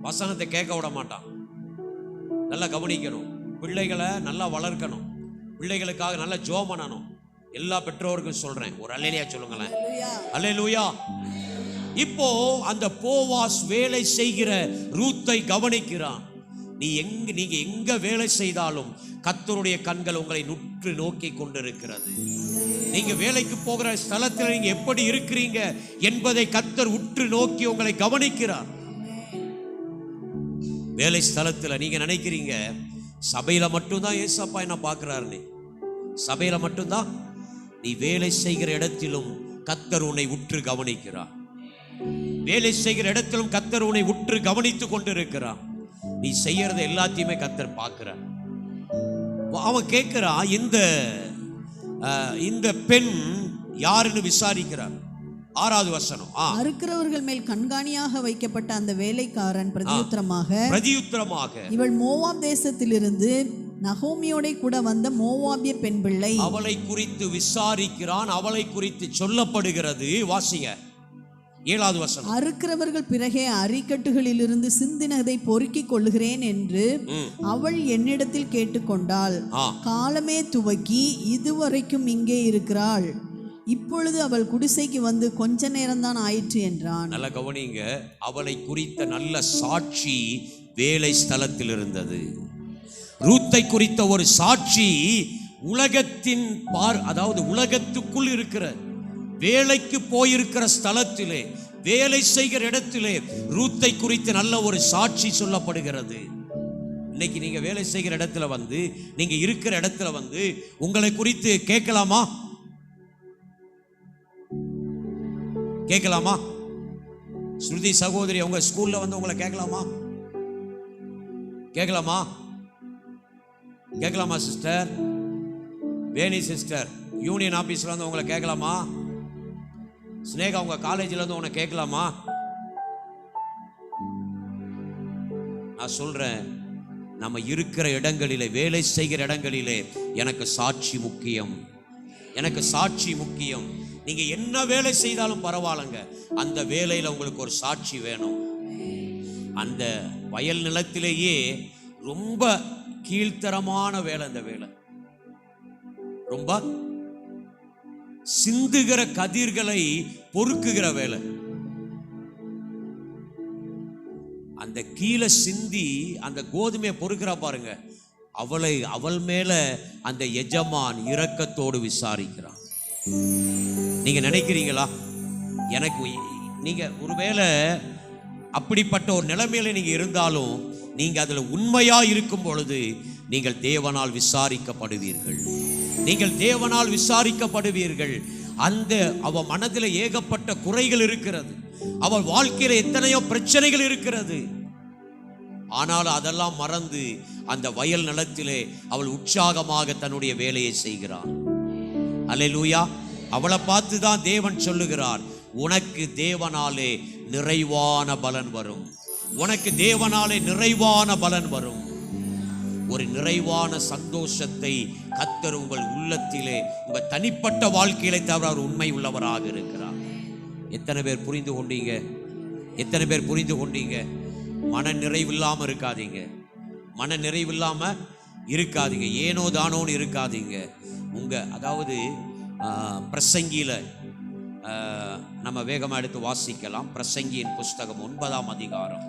Speaker 1: வசனத்தை கேட்க விட மாட்டான். நல்லா கவனிக்கணும். பிள்ளைகளை நல்லா வளர்க்கணும். பிள்ளைகளுக்காக நல்லா ஜோம் பண்ணணும். எல்லா பெற்றோருக்கும் சொல்றேன். ஒரு அல்லேலூயா சொல்லுங்களேன். அல்லேலூயா. இப்போ அந்த போவாஸ் வேலை செய்கிற ரூத்தை கவனிக்கிறான். நீங்க எங்க வேலை செய்தாலும் கர்த்தருடைய கண்கள் உங்களை நுற்று நோக்கி கொண்டிருக்கிறது. நீங்க வேலைக்கு போகிற ஸ்தலத்தில் நீங்க எப்படி இருக்கிறீங்க என்பதை கர்த்தர் உற்று நோக்கி உங்களை கவனிக்கிறார். வேலை ஸ்தலத்துல நீங்க நினைக்கிறீங்க சபையில மட்டும்தான் ஏசப்பா என்ன பார்க்கிறாரு. சபையில மட்டும்தான். நீ வேலை செய்கிற இடத்திலும் கர்த்தர் உன்னை உற்று கவனிக்கிறார். வேலை செய்கிற இடத்திலும் கர்த்தர் உன்னை உற்று கவனித்துக் கொண்டிருக்கிறார். நீ செய்யறத எல்லாத்தையுமே கர்த்தர் பார்க்கிறார். அவன் கேட்கிறான், இந்த பெண் யாருன்னு விசாரிக்கிறார். 6வது வசனம்.
Speaker 2: அறுக்கிறவர்கள் மேல் கண்காணியாக வைக்கப்பட்ட அந்த வேலைக்காரன் பிரதியுத்தரமாக இவள் மோவாப் தேசத்திலிருந்து நகோமியோட கூட வந்த மோவாபிய பெண் பிள்ளை.
Speaker 1: அவளை குறித்து விசாரிக்கிறான். அவளை குறித்து சொல்லப்படுகிறது. வாசிங்க 7வது வசனம்.
Speaker 2: அறுக்கிறவர்கள் பிறகே அரிக்கட்டுகளிலிருந்து சிந்தினதை பொறுக்கிக் கொள்ளுகிறேன் என்று அவள் என்னிடத்தில் கேட்டுக்கொண்டாள். காலமே துவக்கி இதுவரைக்கும் இங்கே இருக்கிறாள். இப்பொழுது அவள் குடிசைக்கு வந்து கொஞ்ச நேரம்தான் ஆயிற்று என்றான்.
Speaker 1: நல்ல கவனிங்க. அவளை குறித்த நல்ல சாட்சி வேலை ஸ்தலத்தில் இருந்தது. ரூத்தை குறித்த ஒரு சாட்சி உலகத்தின் அதாவது உலகத்துக்குள் இருக்கிற வேலைக்கு போயிருக்கிற ஸ்தலத்திலே, வேலை செய்கிற இடத்திலே ரூத்தை குறித்து நல்ல ஒரு சாட்சி சொல்லப்படுகிறது. இன்னைக்கு நீங்க வேலை செய்கிற இடத்துல வந்து, நீங்க இருக்கிற இடத்துல வந்து உங்களை குறித்து கேட்கலாமா? கேட்கலாமா? ஸ்ருதி சகோதரி உங்க ஸ்கூல்ல வந்து உங்களை கேட்கலாமா? கேட்கலாமா? கேட்கலாமா சிஸ்டர்? வேணி சிஸ்டர் யூனியன் ஆபீஸ்ல வந்து உங்களை கேட்கலாமா? ஸ்னேகா உங்க காலேஜ்ல இருந்து உன்னை கேட்கலாமா? நான் சொல்றேன், நம்ம இருக்கிற இடங்களிலே, வேலை செய்கிற இடங்களிலே எனக்கு சாட்சி முக்கியம். எனக்கு சாட்சி முக்கியம். நீங்க என்ன வேலை செய்தாலும் பரவாயில்லைங்க, அந்த வேலையில உங்களுக்கு ஒரு சாட்சி வேணும். அந்த வயல் நிலத்திலேயே ரொம்ப கீழ்த்தரமான வேலை அந்த வேலை. ரொம்ப சிந்துகிற கதிர்களை பொறுக்குகிற வேலை. அந்த கீழே சிந்தி அந்த கோதுமையை பொறுக்கிறா பாருங்க, அவள் மேல அந்த எஜமான் இரக்கத்தோடு விசாரிக்கிறான். நீங்க நினைக்கிறீங்களா, எனக்கு நீங்க ஒருவேளை அப்படிப்பட்ட ஒரு நிலைமையில நீங்க இருந்தாலும் நீங்க அதுல உண்மையா இருக்கும் பொழுது நீங்கள் தேவனால் விசாரிக்கப்படுவீர்கள். நீங்கள் தேவனால் விசாரிக்கப்படுவீர்கள். அந்த அவ மனதில் ஏகப்பட்ட குறைகள் இருக்கிறது, அவள் வாழ்க்கையில எத்தனையோ பிரச்சனைகள் இருக்கிறது. ஆனால் அதெல்லாம் மறந்து அந்த வயல் நிலத்திலே அவள் உற்சாகமாக தன்னுடைய வேலையை செய்கிறாள். அல்லேலூயா. அவளை பார்த்து தான் தேவன் சொல்லுகிறார், உனக்கு தேவனாலே நிறைவான பலன் வரும். உனக்கு தேவனாலே நிறைவான பலன் வரும். ஒரு நிறைவான சந்தோஷத்தை கர்த்தர் உங்கள் உள்ளத்திலே, உங்கள் தனிப்பட்ட வாழ்க்கையிலே தவிர அவர் உண்மை உள்ளவராக இருக்கிறார். எத்தனை பேர் புரிந்து கொண்டீங்க? எத்தனை பேர் புரிந்து கொண்டீங்க? மன நிறைவில்லாமல் இருக்காதீங்க. மன நிறைவில்லாமல் இருக்காதீங்க. ஏனோ தானோன்னு இருக்காதீங்க. அதாவது பிரசங்கியில நம்ம வேகமாக எடுத்து வாசிக்கலாம். பிரசங்கியின் புஸ்தகம் 9ஆம் அதிகாரம்.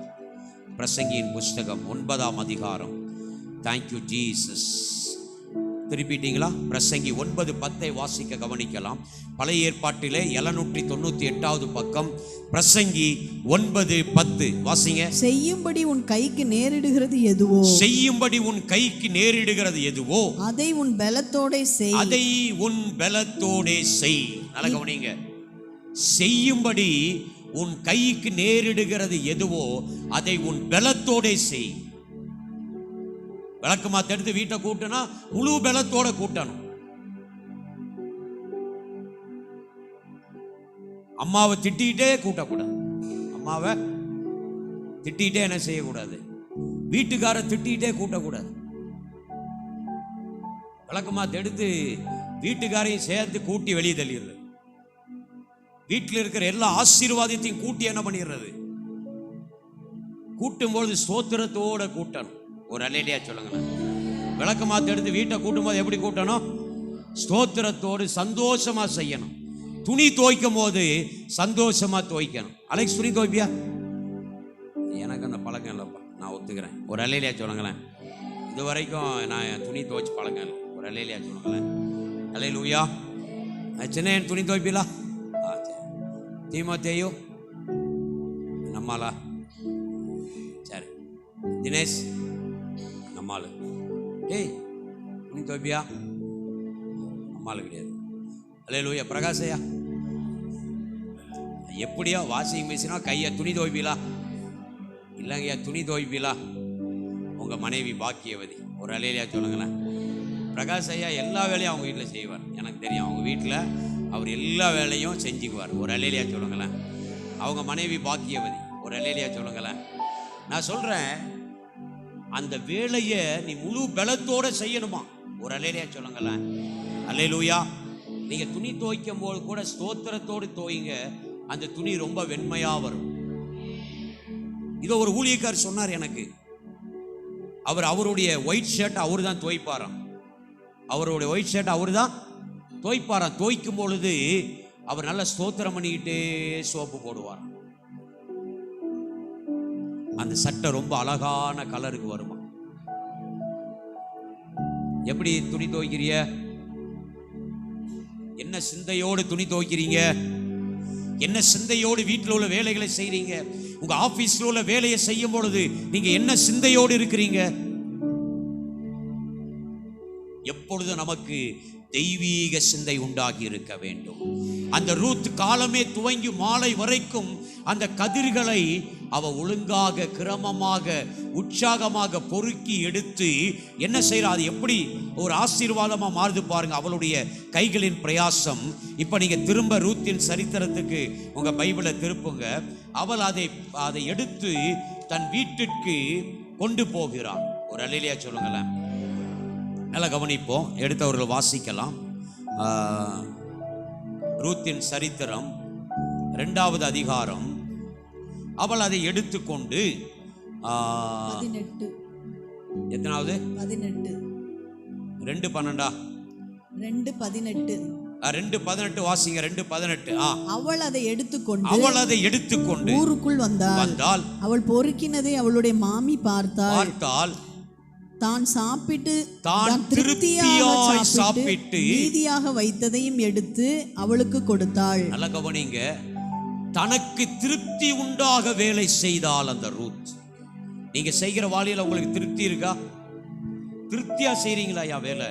Speaker 1: பிரசங்கியின் புஸ்தகம் 9ஆம் அதிகாரம். Thank you Jesus. திருப்பிட்டீங்களா? பிரசங்கி 9:10 வாசிக்க கவனிக்கலாம். பழைய ஏற்பாட்டிலே 798வது பக்கம். பிரசங்கி 9:10 வாசிங்க.
Speaker 2: செய்யும்படி உன் கைக்கு நேரிடுகிறது எதுவோ,
Speaker 1: செய்யும்படி உன் கைக்கு நேரிடுகிறது எதுவோ
Speaker 2: அதை உன் பலத்தோடே செய்.
Speaker 1: அதை உன் பலத்தோடே செய். நல்ல கவனிங்க. செய்யும்படி உன் கைக்கு நேரிடுகிறது எதுவோ அதை உன் பலத்தோடே செய். விளக்கமாத்த எடுத்து வீட்டை கூட்டனா முழு பலத்தோட கூட்டணும். அம்மாவை திட்டிகிட்டே கூட்டக்கூடாது. அம்மாவை திட்டிகிட்டே என்ன செய்யக்கூடாது? வீட்டுக்கார திட்டிகிட்டே கூட்டக்கூடாது. விளக்கமாத்த எடுத்து வீட்டுக்காரையும் சேர்த்து கூட்டி வெளியே தள்ளிடுறது. வீட்டில் இருக்கிற எல்லா ஆசீர்வாதத்தையும் கூட்டி என்ன பண்ணிடுறது? கூட்டும்போது ஸ்தோத்திரத்தோட கூட்டணும். ஒரு அல்லேலூயா சொல்லுங்களேன். விளக்கு மாத்த எடுத்து வீட்டை கூட்டும் போது எப்படி கூட்டணும்? ஸ்தோத்திரத்தோடு சந்தோஷமா செய்யணும். துணி துவைக்கும் போது சந்தோஷமா துவைக்கணும். அலெக்ஸ், துணி துவைப்பியா? எனக்கு அந்த பழக்கம் இல்லைப்பா, நான் ஒத்துக்கிறேன். ஒரு அல்லேலூயா சொல்லுங்களேன். இது வரைக்கும் நான் துணி துவைச்சு பழக்கம் இல்லை. ஒரு அல்லேலூயா சொல்லுங்களேன். அல்லேலூயா. சின்ன துணி துவைப்பீங்களா? தீமோத்தேயு நம்மளா? சரி. தினேஷ் நம்மால். ஏய், துணி துவைப்பியா? நம்மால் கிடையாது. அல்லேலூயா. பிரகாஷையா? எப்படியா? வாஷிங் மிஷினா கையை துணி துவைப்பீங்களா? இல்லைங்கய்யா, துணி துவைப்பீங்களா? உங்கள் மனைவி பாக்கியவதி. ஒரு அல்லேலூயா சொல்லுங்களேன். பிரகாஷ் ஐயா எல்லா வேலையும் அவங்க வீட்டில் செய்வார். எனக்கு தெரியும். அவங்க வீட்டில் அவர் எல்லா வேலையும் செஞ்சுக்குவார். ஒரு அல்லேலூயா சொல்லுங்களேன். அவங்க மனைவி பாக்கியவதி. ஒரு அல்லேலூயா சொல்லுங்களேன். நான் சொல்கிறேன், அந்த வேலையை நீ முழு பலத்தோடு செய்யணுமா? ஒரு அல்லேலூயா சொல்லுங்களேன். அல்லேலூயா. நீங்கள் துணி துவைக்கும் போது கூட ஸ்தோத்திரத்தோடு துவைங்க. அந்த துணி ரொம்ப வெண்மையாக வரும். இதோ ஒரு ஊழியக்காரர் சொன்னார் எனக்கு. அவருடைய ஒயிட் ஷர்ட் அவர் தான் துவைப்பாராம். அவருடைய ஒயிட் ஷர்ட் அவர் தான் துவைப்பாராம். துவைக்கும் பொழுது அவர் நல்ல ஸ்தோத்திரம் பண்ணிக்கிட்டே சோப்பு போடுவார். அந்த சட்டை ரொம்ப அழகான கலருக்கு வருமா. எப்படி துணி துவைக்கிறீங்க? என்ன சிந்தையோடு துணி துவைக்கிறீங்க? என்ன சிந்தையோடு வீட்டில் உள்ள வேலைகளை செய்றீங்க? உங்க ஆபீஸ்ல உள்ள வேலையை செய்யும் பொழுது நீங்க என்ன சிந்தையோடு இருக்கிறீங்க? எப்பொழுது நமக்கு தெய்வீக சிந்தை உண்டாகி இருக்க வேண்டும். அந்த ரூத் காலமே துவங்கி மாலை வரைக்கும் அந்த கதிர்களை அவ ஒழுங்காக, கிரமமாக, உற்சாகமாக பொறுக்கி எடுத்து என்ன செய்யறா? அது எப்படி ஒரு ஆசீர்வாதமா மாறுது பாருங்க அவளுடைய கைகளின் பிரயாசம். இப்ப நீங்க திரும்ப ரூத்தின் சரித்திரத்துக்கு உங்க பைபிளை திருப்புங்க. அவள் அதை எடுத்து தன் வீட்டிற்கு கொண்டு போகிறாள். ஒரு அல்லேலூயா சொல்லுங்களேன். நல்லா கவனிப்போம். எடுத்தவர்கள் வாசிக்கலாம். ரூத்தின் சரித்திரம் 2வது அதிகாரம். அவள் அதை எடுத்துக்கொண்டு
Speaker 2: 18.
Speaker 1: எத்தனாவது?
Speaker 2: 18.
Speaker 1: 2:12. 2:18 வாசிங்க. 2:18.
Speaker 2: அவள் அதை எடுத்துக்கொண்டு ஊருக்குள் வந்தாள். அவள் பொறுக்கினதை அவளுடைய மாமி பார்த்தாள். தான் திருப்தியாய் சாப்பிட்டு மீதியாக வைத்ததையும் எடுத்து அவளுக்கு கொடுத்தாள்.
Speaker 1: நல்ல கவனிங்க, தனக்கு திருப்தி உண்டாக வேலை செய்தால் அந்த ரூத். நீங்க செய்கிற வேலையில உங்களுக்கு திருப்தி இருக்கா? திருப்தியா செய்றீங்களா யா வேலை?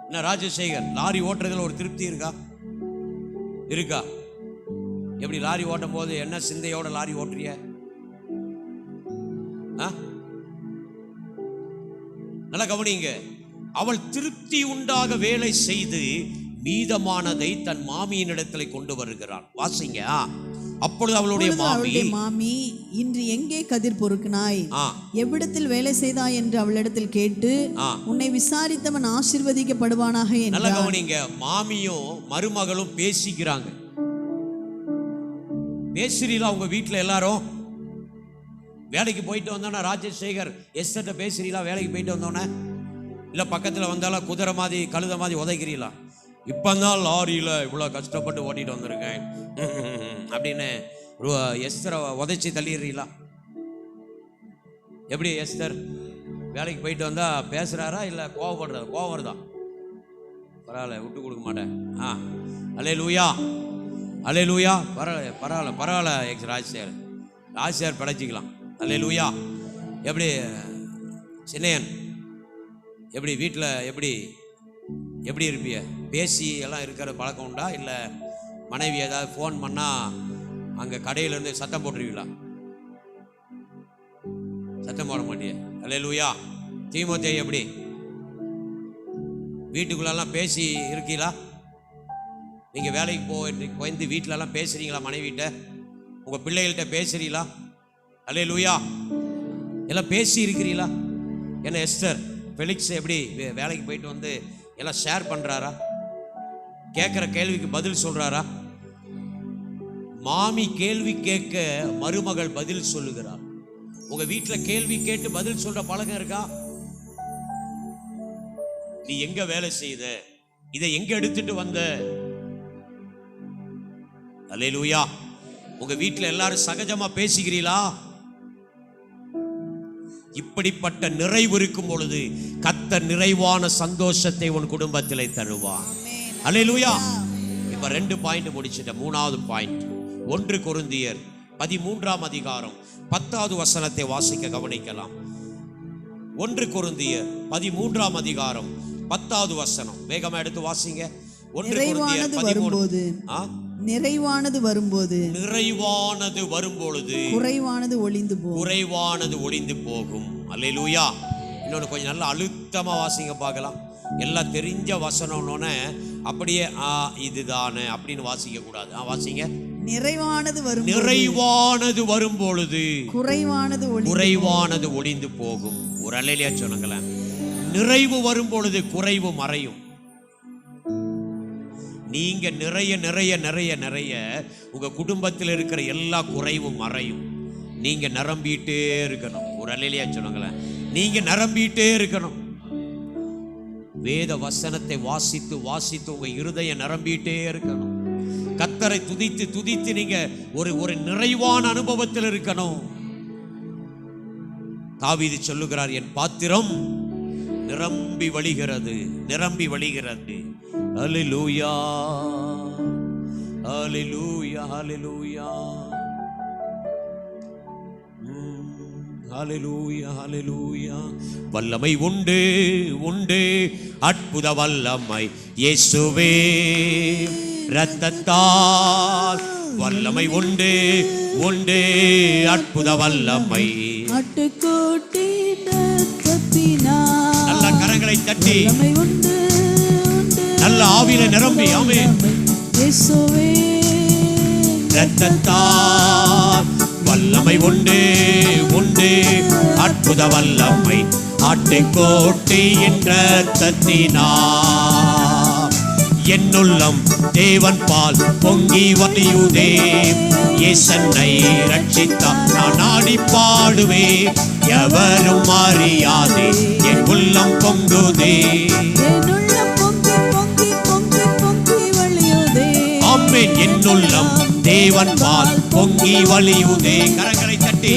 Speaker 1: என்ன ராஜசேகர், லாரி ஓட்டுறதுல ஒரு திருப்தி இருக்கா? எப்படி லாரி ஓட்டும் போது என்ன சிந்தையோட லாரி ஓட்டுறிய? நல்லா கவனிங்க, அவள் திருப்தி உண்டாக வேலை செய்து மீதமானதை தன் மாமியின் இடத்துல கொண்டு வருகிறாள். வாசிங்க. அப்பொழுது அவளுடைய
Speaker 2: மாமி, இன்று எங்கே கதிர் பொறுக்கினாய், எவ்விடத்தில் வேலை செய்தாய் என்று அவளிடத்தில் கேட்டு, உன்னை விசாரித்தவன் ஆசீர்வதிக்கப்படுவானாக என்றார்.
Speaker 1: நல்லா கவனிங்க, மாமியும் மருமகளும் பேசிக்கிறாங்க. பேசுறீங்களா உங்க வீட்டுல எல்லாரும்? வேலைக்கு போயிட்டு வந்தோன்னா ராஜசேகர் எஸ்தர்ட்ட பேசுறீங்களா? வேலைக்கு போயிட்டு வந்தோன்னே இல்ல பக்கத்துல வந்தாலும் குதிரை மாதிரி கழுத மாதிரி உதைக்கிறீங்களா? இப்பதான் லாரியில இவ்வளவு கஷ்டப்பட்டு ஓட்டிட்டு வந்திருக்கேன் அப்படின்னு எஸ்தரை உதைச்சி தள்ளிடுறீங்களா? எப்படி எஸ்தர் வேலைக்கு போயிட்டு வந்தா பேசுறாரா இல்ல கோவப்படுறா? கோவம் வருதா? பரவாயில்ல, விட்டு கொடுக்க மாட்டேன். அல்லேலூயா, அல்லேலூயா. பரவாயில்ல ராஜ்யார் படைச்சிக்கலாம். அல்லேலூயா. எப்படி சின்னையன், எப்படி வீட்டில் எப்படி இருப்பிய? பேசி எல்லாம் இருக்கிற பழக்கம் உண்டா? இல்லை மனைவி ஏதாவது ஃபோன் பண்ணால் அங்கே கடையிலேருந்து சத்தம் போட்டுருவீங்களா? சத்தம் போட மாட்டிய? அல்லேலூயா. தீமோத்தே எப்படி வீட்டுக்குள்ளெல்லாம் பேசி இருக்கீங்களா? நீங்கள் வேலைக்கு போய் வீட்டிலலாம் பேசுகிறீங்களா? மனைவிட்ட உங்கள் பிள்ளைகள்கிட்ட பேசுகிறீங்களா? அல்லேலூயா. எல்லாம் பேசி இருக்கிறீங்களா? என்ன எஸ்தர் ஃபெலிக்ஸ் எப்படி வேலைக்கு போயிட்டு வந்து எல்லாம் ஷேர் பண்ணுறாரா? கேட்குற கேள்விக்கு பதில் சொல்கிறாரா? மாமி கேள்வி கேட்க மருமகள் பதில் சொல்லுகிறார். உங்கள் வீட்டில் கேள்வி கேட்டு பதில் சொல்கிற பழக்கம் இருக்கா? நீ எங்க வேலை செய்த, இதை எங்க எடுத்துட்டு வந்த? அல்லேலூயா. உங்க வீட்டில் எல்லாரும் சகஜமா பேசுகிறீங்களா? இப்படிப்பட்ட நிறைவு இருக்கும் பொழுது கர்த்தர் நிறைவான சந்தோஷத்தை உன் குடும்பத்திலே தருவார். அல்லேலூயா. இப்ப 2 பாயிண்ட் முடிச்சிட்டேன். 3வது பாயிண்ட் 1 கொரிந்தியர் 13ஆம் அதிகாரம் 10வது வசனத்தை வாசிக்க கவனிக்கலாம். 1 கொரிந்தியர் 13ஆம் அதிகாரம் 10வது வசனம் வேகமா எடுத்து வாசிங்க. 1 கொரிந்தியர் 13.
Speaker 2: நிறைவானது வரும்போது குறைவானது
Speaker 1: ஒளிந்து போகும். அல்லேலூயா. இன்னொன்று கொஞ்சம் நல்லா அழுத்தமா வாசிங்க பார்க்கலாம். எல்லாம் தெரிஞ்ச வசனம்னு அப்படியே இதுதானே அப்படின்னு வாசிக்க கூடாது. வாசிங்க.
Speaker 2: நிறைவானது
Speaker 1: வரும்பொழுது குறைவானது ஒளிந்து போகும். ஒரு அல்லேலூயா சொல்லுங்களேன். நிறைவு வரும் பொழுது குறைவு மறையும். நீங்க நிறைய நிறைய நிறைய நிறைய உங்க குடும்பத்தில் இருக்கிற எல்லா குறைவும் மறையும். நீங்க நிரம்பிட்டே இருக்கணும். ஒரு அல்லேலூயா சொல்லுங்களேன். நீங்க நிரம்பிட்டே இருக்கணும். வேத வசனத்தை வாசித்து வாசித்து உங்க இருதயம் நிரம்பிட்டே இருக்கணும். கர்த்தரை துதித்து துதித்து நீங்க ஒரு நிறைவான அனுபவத்தில் இருக்கணும். தாவீது சொல்லுகிறார், என் பாத்திரம் நிரம்பி வழிகிறது. அல்லேலூயா, அல்லேலூயா, அல்லேலூயா, அல்லேலூயா, அல்லேலூயா. வல்லமை உண்டு உண்டு, அற்புத வல்லமை இயேசுவே இரத்தத்தால். வல்லமை உண்டு உண்டு, அற்புத வல்லமை. நல்ல கரங்களை தட்டி நல்ல ஆவியில நிரம்பி ஆமென். இரத்தத்தால் வல்லமை உண்டு உண்டு, அற்புத வல்லமை. ஆட்டுக்கோட்டியின் இரத்தத்தினால் என்னுள்ளம் தேவன் பால் பொங்கி வழியுதே. இயேசன்னை ரட்சித்தார், நான் ஆடி பாடுவே. எவரும் அறியாதே என் உள்ளம் பொங்குதே. ஆமென். என்னுள்ளம் தேவன் பால் பொங்கி வழியுதே. கரங்களை தட்டி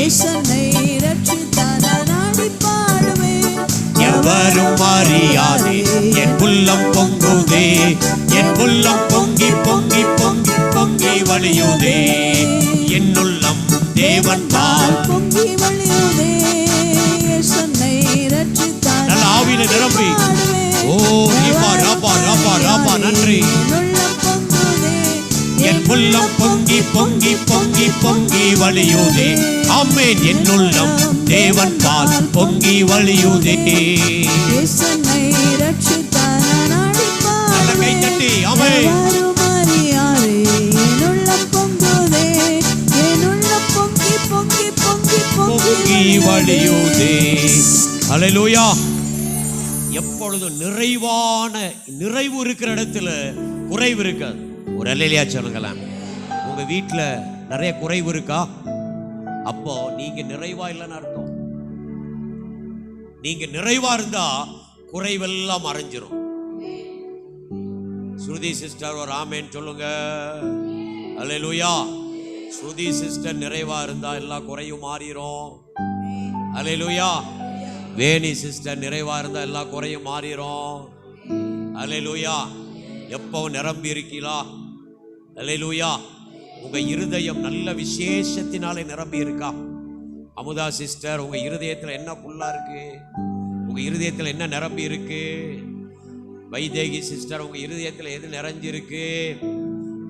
Speaker 1: எவரும் அறியாதே என் உள்ளம் பொங்குதே. என் உள்ளம் பொங்கி பொங்கி பொங்கி பொங்கி வழியுதே. என்னுள்ளம் தேவன் பால் பொங்கி வழியுதே. நல்ல ஆவியில நிரம்பி ஓ ரபா ரபா ரபா ரபா நன்றி. என் உள்ளம் பொங்கி பொங்கி பொங்கி பொங்கி வழியுதே. ஆமென். என்னுள்ளம் தேவன் பால் பொங்கி வழியுதே. நல்ல கை தட்டி ஆமென். பொங்கி வழியுதே. ஹல்லேலூயா. எப்பொழுதும் நிறைவு இருக்கிற இடத்துல குறைவு இருக்காது. ஒரு அல்லேலூயா சொல்லுங்களேன். உங்க வீட்டுல நிறைய குறைவு இருக்கா? அப்போ நீங்க நிறைவா இல்லைன்னு அர்த்தம். நீங்க நிறைவா இருந்தா குறைவெல்லாம் மறைஞ்சிரும். ஸ்ருதி சிஸ்டர் ஒரு ஆமென் சொல்லுங்க. அல்லேலூயா. ஸ்ருதி சிஸ்டர் நிறைவா இருந்தா எல்லா குறையும் மாறிரும். அல்லேலூயா. வேணி சிஸ்டர் நிறைவா இருந்தா எல்லா குறையும் மாறிரும். அல்லேலூயா. எப்பவும் நிரம்பி இருக்கீங்களா? அல்லேலூயா. உங்க இருதயம் நல்ல விசேஷத்தினாலே நிரம்பி இருக்கா? அமுதா சிஸ்டர் உங்க இருதயத்துல என்ன புல்லா இருக்கு? உங்க இருதயத்துல என்ன நிரம்பி இருக்கு? வைதேகி சிஸ்டர் உங்க இருதயத்துல எது நிறைஞ்சிருக்கு?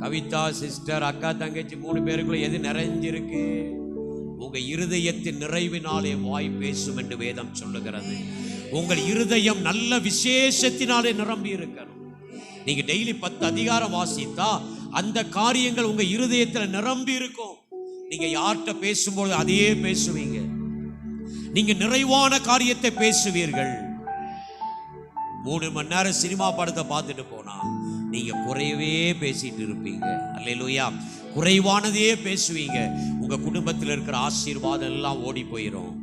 Speaker 1: கவிதா சிஸ்டர் அக்கா தங்கச்சி 3 பேருக்குள்ள எது நிறைஞ்சிருக்கு? உங்க இருதயத்தின் நிறைவினாலே வாய் பேசும் என்று வேதம் சொல்லுகிறது. உங்கள் இருதயம் நல்ல விசேஷத்தினாலே நிரம்பி இருக்கணும். நீங்க டெய்லி 10 அதிகாரம் வாசித்தா அந்த காரியங்கள் உங்க இருதயத்துல நிரம்பி இருக்கும். நீங்க யார்கிட்ட பேசும்போது அதையே பேசுவீங்க. நீங்க நிறைவான காரியத்தை பேசுவீர்கள். 3 மணி நேரம் சினிமா படத்தை பார்த்துட்டு போனா நீங்க குறையவே பேசிட்டு இருப்பீங்க. அல்லேலூயா. குறைவானதையே பேசுவீங்க. உங்க குடும்பத்தில் இருக்கிற ஆசீர்வாதம் எல்லாம் ஓடி போயிடும்.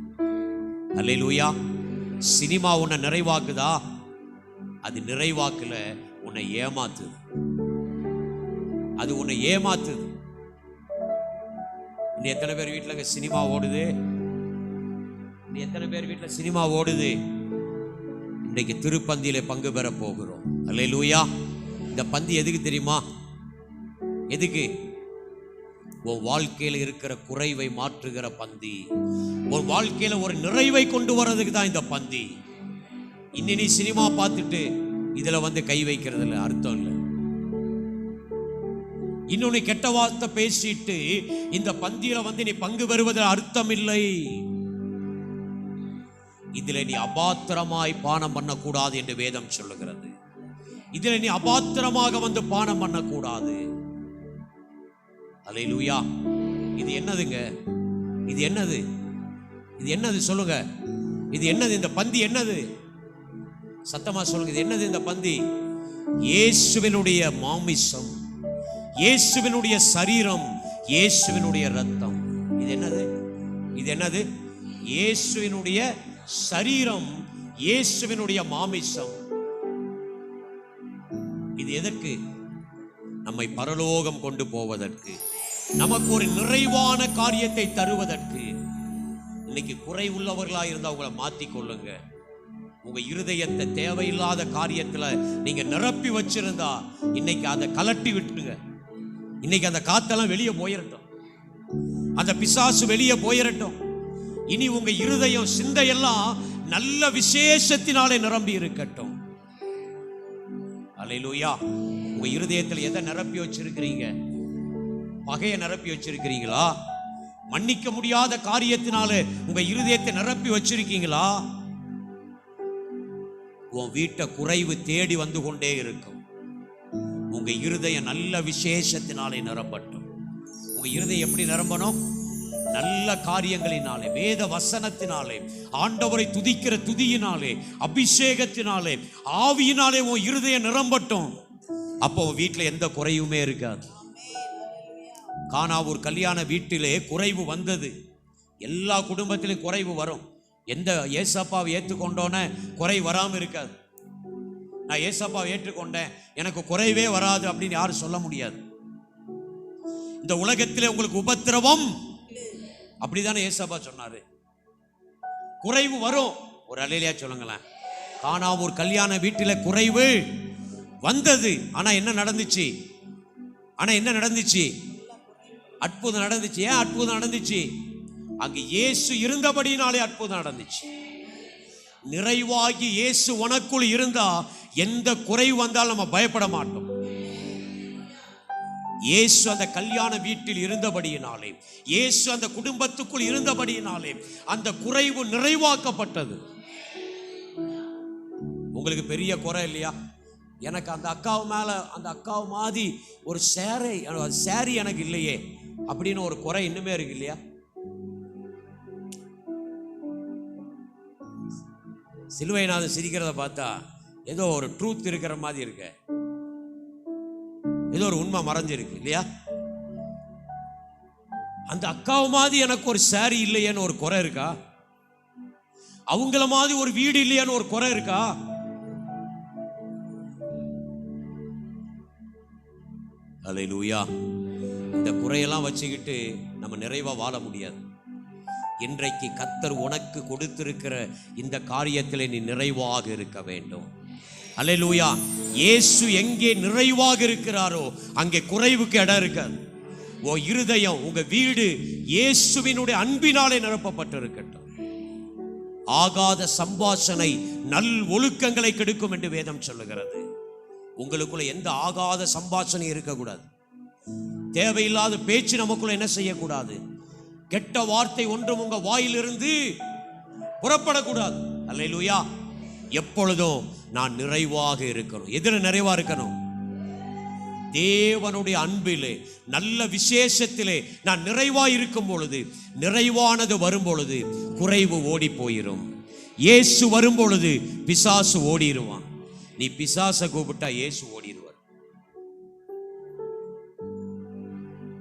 Speaker 1: அல்லேலூயா. சினிமா உன்னை நிறைவாக்குதா? அது நிறைவாக்குல உன்னை ஏமாத்துது. அது உன்னை ஏமாத்துது. இன்னும் எத்தனை பேர் வீட்டுல சினிமா ஓடுது? இன்னும் எத்தனை பேர் வீட்டுல சினிமா ஓடுது? இன்னைக்கு திருப்பந்தியில பங்கு பெற போகிறோம். அல்லேலூயா. இந்த பந்தி எதுக்கு தெரியுமா? எதுக்கு? உன் வாழ்க்கையில இருக்கிற குறைவை மாற்றுகிற பந்தி. உன் வாழ்க்கையில ஒரு நிறைவை கொண்டு வர்றதுக்கு தான் இந்த பந்தி. இன்னி சினிமா பார்த்துட்டு இதுல கை வைக்கிறது இல்லை, அர்த்தம் இல்லை. இன்னொன்னு கெட்ட வார்த்தை பேசிட்டு இந்த பந்தியில நீ பங்கு பெறுவதில் அர்த்தம் இல்லை. இதுல நீ அபாத்திரமாய் பானம் பண்ணக்கூடாது என்று வேதம் சொல்லுகிறது. இதுல நீ அபாத்திரமாக பானம் பண்ணக்கூடாது. அல்லேலூயா. இது என்னதுங்க? இது என்னது? இது என்னது சொல்லுங்க. இது என்னது? இந்த பந்தி என்னது? சத்தமா சொல்லுங்க. இது என்னது இந்த பந்தி? இயேசுவினுடைய மாமிசம், இயேசுவினுடைய சரீரம், இயேசுவினுடைய ரத்தம். இது என்னது? இது என்னது? இயேசுவினுடைய சரீரம், இயேசுவினுடைய மாமிசம். இது எதற்கு? நம்மை பரலோகம் கொண்டு போவதற்கு, நமக்கு ஒரு நிறைவான காரியத்தை தருவதற்கு. இன்னைக்கு குறை உள்ளவர்களா இருந்தா உங்களை மாத்திக் கொள்ளுங்க. உங்க இருதயத்தை தேவையில்லாத காரியத்துல நீங்க நிரப்பி வச்சிருந்தா இன்னைக்கு அதை கலட்டி விட்டுங்க. இன்னைக்கு அந்த காத்தெல்லாம் வெளியே போயிரட்டும். அந்த பிசாசு வெளியே போயிரட்டும். இனி உங்க இருதயம் சிந்தையெல்லாம் நல்ல விசேஷத்தினாலே நிரம்பி இருக்கட்டும். அல்லேலூயா. உங்க இருதயத்தில் எதை நிரப்பி வச்சிருக்கிறீங்க? பகையை நிரப்பி வச்சிருக்கிறீங்களா? மன்னிக்க முடியாத காரியத்தினாலே உங்க இருதயத்தை நிரப்பி வச்சிருக்கீங்களா? உன் வீட்டை குறைவு தேடி வந்து கொண்டே இருக்கும். உங்க இருதயம் நல்ல விசேஷத்தினாலே நிரம்பட்டும். உங்க இருதயம் எப்படி நிரம்பணும்? நல்ல காரியங்களினாலே, வேத வசனத்தினாலே, ஆண்டவரை துதிக்கிற துதியினாலே, அபிஷேகத்தினாலே, ஆவியினாலே உன் இருதயம் நிரம்பட்டும். அப்போ உன் வீட்டுல எந்த குறையுமே இருக்காது. கானாவூர் கல்யாண வீட்டிலே குறைவு வந்தது. எல்லா குடும்பத்திலும் குறைவு வரும். எந்த ஏசப்பாவை ஏற்றுக்கொண்டோன்னு குறை வராம இருக்காது. நான் ஏசப்பாவை ஏற்றுக்கொண்டேன் எனக்கு குறைவே வராது அப்படின்னு யாரும் சொல்ல முடியாது. இந்த உலகத்திலே உங்களுக்கு உபத்திரவம். அப்படிதானே ஏசப்பா சொன்னாரு. குறைவு வரும். ஒரு அல்லேலூயா சொல்லுங்களேன். கானாவூர் கல்யாண வீட்டில குறைவு வந்தது. ஆனா என்ன நடந்துச்சு? அற்புதம் நடந்துச்சு. ஏன் அற்புதம் நடந்துச்சு? அங்கு இயேசு இருந்தபடினாலே அற்புதம் நடந்துச்சு. நிறைவாகி இயேசு உனக்குள் இருந்தா எந்த குறைவு வந்தாலும் நம்ம பயப்பட மாட்டோம். இயேசு அந்த கல்யாண வீட்டில் இருந்தபடியினாலே, இயேசு அந்த குடும்பத்துக்குள் இருந்தபடியினாலே அந்த குறைவு நிறைவாக்கப்பட்டது. உங்களுக்கு பெரிய குறை இல்லையா? எனக்கு அந்த அக்காவு மேல, அந்த அக்காவு மாதிரி ஒரு சேரி எனக்கு இல்லையே அப்படின்னு ஒரு குறை இன்னுமே இருக்கு இல்லையா? சிலுவைநாதன் சிரிக்கிறத பார்த்தா ஏதோ ஒரு ட்ரூத் இருக்கிற மாதிரி இருக்கு, ஏதோ ஒரு உண்மை மறைஞ்சிருக்கு இல்லையா? அந்த அக்காவு மாதிரி எனக்கு ஒரு சேரி இல்லையேன்னு ஒரு குறை இருக்கா? அவங்கள மாதிரி ஒரு வீடு இல்லையான்னு ஒரு குறை இருக்கா? அல்லேலூயா. இந்த குறையெல்லாம் வச்சுக்கிட்டு நம்ம நிறைவா வாழ முடியாது. இன்றைக்கு கர்த்தர் உனக்கு கொடுத்திருக்கிற இந்த காரியத்திலே நீ நிறைவாக இருக்க வேண்டும். அல்லேலூயா. இயேசு எங்கே நிறைவாக இருக்கிறாரோ அங்கே குறைவுக்கு இடம் இருக்காது. உன் இருதயம், உங்க வீடு இயேசுவினுடைய அன்பினாலே நிரப்பப்பட்டு இருக்கட்டும். ஆகாத சம்பாஷணை நல் ஒழுக்கங்களை கெடுக்கும் என்று வேதம் சொல்லுகிறது. உங்களுக்குள்ள எந்த ஆகாத சம்பாஷணை இருக்கக்கூடாது. தேவையில்லாத பேச்சு நமக்குள்ள என்ன செய்யக்கூடாது? கெட்ட வார்த்தை ஒன்றும் உங்க வாயிலிருந்து புறப்படக்கூடாது. அல்லேலூயா. எப்பொழுதும் நான் நிறைவாக இருக்கணும். எதிர நிறைவா இருக்கணும்? தேவனுடைய அன்பிலே, நல்ல விசேஷத்திலே நான் நிறைவாக இருக்கும் பொழுது, நிறைவானது வரும் பொழுது குறைவு ஓடி போயிரும். இயேசு வரும் பொழுது பிசாசு ஓடிடுவான். நீ பிசாசை கூப்பிட்டா இயேசு ஓடிடுவார்.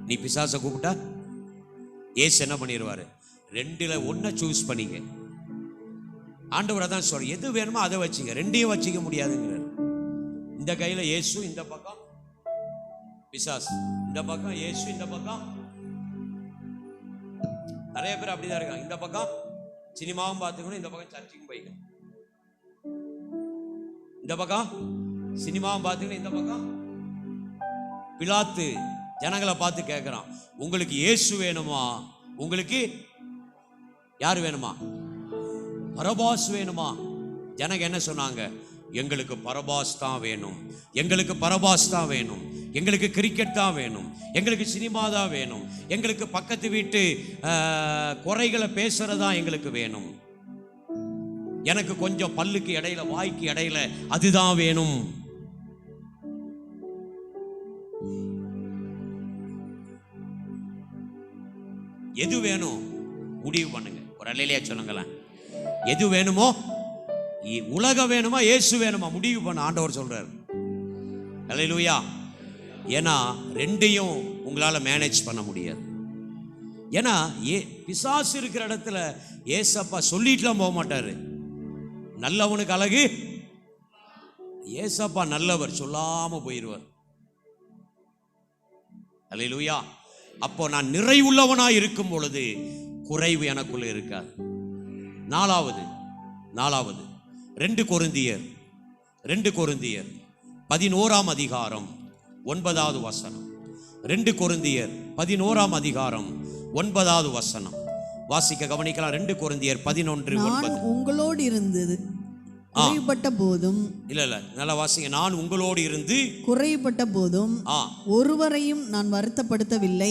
Speaker 1: நீ பிசாசை கூப்பிட்டா இயேசு என்ன பண்ணிடுவாரு? ரெண்டுல ஒன்ன சூஸ் பண்ணிக்க. ஆண்டவர் அதான் சொல்ற, எது வேணுமோ அதை வச்சுக்க. ரெண்டையும் வச்சுக்க முடியாதுங்கிறார். இந்த கையில இயேசு, இந்த பக்கம் பிசாசு. இந்த பக்கம் இயேசு, இந்த பக்கம் நிறைய பேர் அப்படிதான் இருக்காங்க. இந்த பக்கம் சினிமாவும் பார்த்துக்கணும், இந்த பக்கம் சர்ச்சுக்கும் போய்க்கணும். இந்த பக்கம் சினிமாவும் பார்த்துக்கணும், இந்த பக்கம் பிலாத்து ஜனங்களை பார்த்து கேட்கிறான், உங்களுக்கு இயேசு வேணுமா? உங்களுக்கு யார் வேணுமா? பரபாஸ் வேணுமா? ஜனங்க என்ன சொன்னாங்க? எங்களுக்கு பரபாஸ் தான் வேணும், எங்களுக்கு பரபாஸ் தான் வேணும், எங்களுக்கு கிரிக்கெட் தான் வேணும், எங்களுக்கு சினிமா தான் வேணும், எங்களுக்கு பக்கத்து வீட்டு குறைகளை பேசுறதா எங்களுக்கு வேணும், எனக்கு கொஞ்சம் பல்லுக்கு இடையில, வாய்க்கு இடையில அதுதான் வேணும். எது வேணும் முடிவு பண்ணுங்க. ஒரு அல்லேலூயா சொல்லுங்களேன். எது வேணுமோ, உலகம் வேணுமா இயேசு வேணுமா முடிவு பண்ண ஆண்டவர் சொல்றாரு. அல்லேலூயா. ஏன்னா ரெண்டையும் உங்களால மேனேஜ் பண்ண முடியாது. ஏன்னா பிசாசு இருக்கிற இடத்துல ஏசப்பா சொல்லிட்டுலாம் போக மாட்டாரு. நல்லவனுக்கு அழகு, ஏசப்பா நல்லவர், சொல்லாம போயிடுவார். அல்லேலூயா. அப்போ நான் நிறைவுள்ளவனாய் இருக்கும் பொழுது குறைவு எனக்குள்ள இருக்காது. நாலாவது 2 கொரிந்தியர் 11ஆம் அதிகாரம் 9வது வசனம். 2 கொரிந்தியர் 11ஆம் அதிகாரம் 9வது வசனம் வாசிக்க கவனிக்கலாம். 2 கொரிந்தியர் 11:9.
Speaker 2: உங்களோடு இருந்தது குறைபட்ட போதும்,
Speaker 1: இல்ல நல்லா வாசிங்க. நான் உங்களோடு இருந்து
Speaker 2: குறைபட்ட போதும் ஒருவரையும் நான் வருத்தப்படுத்தவில்லை.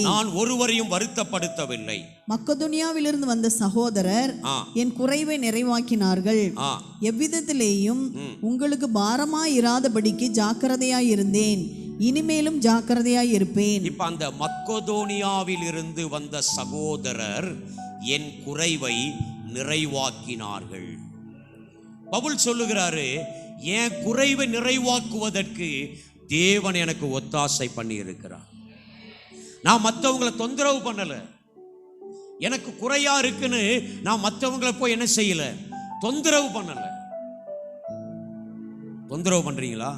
Speaker 2: மக்கெதோனியாவிலிருந்து வந்த சகோதரர் என் குறைவை நிறைவாக்கினார்கள். எவ்விதத்திலேயும் உங்களுக்கு பாரமாய் இராதபடிக்கு ஜாக்கிரதையாய் இருந்தேன், இனிமேலும் ஜாக்கிரதையாய் இருப்பேன்.
Speaker 1: இப்ப அந்த மக்கெதோனியாவில் இருந்து வந்த சகோதரர் என் குறைவை நிறைவாக்கினார்கள். பவுல் சொல்லுகிறாரு, என் குறைவை நிறைவாக்குவதற்கு தேவன் எனக்கு ஒத்தாசை பண்ணி இருக்கிறார். நான் மற்றவங்களை தொந்தரவு பண்ணல. எனக்கு குறையா இருக்குன்னு நான் மற்றவங்களை போய் என்ன செய்யல, தொந்தரவு பண்ணல. தொந்தரவு பண்றீங்களா?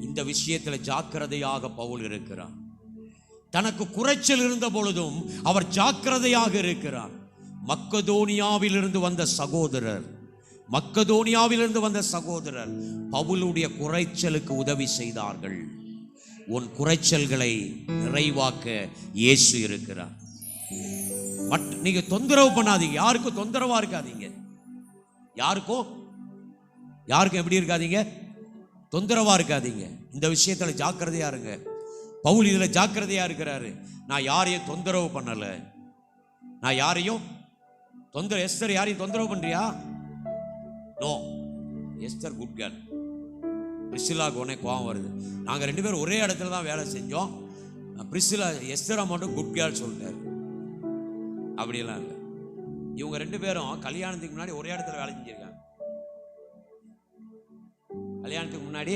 Speaker 1: இந்த விஷயத்துல ஜாக்கிரதையாக பவுல் இருக்கிறார். தனக்கு குறைச்சல் இருந்த பொழுதும் அவர் ஜாக்கிரதையாக இருக்கிறார். மக்கதோனியாவிலிருந்து வந்த சகோதரர் பவுலுடைய குறைச்சலுக்கு உதவி செய்தார்கள். உன் குறைச்சல்களை நிறைவாக்க இயேசு இருக்கிறார். நீங்க தொந்தரவு பண்ணாதீங்க, யாருக்கும் தொந்தரவா இருக்காதீங்க, யாருக்கும் எப்படி இருக்காதீங்க, தொந்தரவா இருக்காதீங்க. இந்த விஷயத்துல ஜாக்கிரதையா இருங்க. பவுல் இதுல ஜாக்கிரதையா இருக்கிறாரு. நான் யாரையும் தொந்தரவு பண்ணல, எஸ்தர் யாரையும் தொந்தரவு பண்றியா? No, Esther good girl. பிரிசிலாவுக்கு உடனே கோவம் வருது. நாங்கள் 2 பேரும் ஒரே இடத்துல தான் வேலை செஞ்சோம். பிரிசிலா எஸ்தரை மட்டும் குட் கேர்ள் சொல்லிட்டாரு. அப்படியெல்லாம் இல்லை. இவங்க 2 பேரும் கல்யாணத்துக்கு முன்னாடி ஒரே இடத்துல வேலை செஞ்சிருக்காங்க. கல்யாணத்துக்கு முன்னாடி,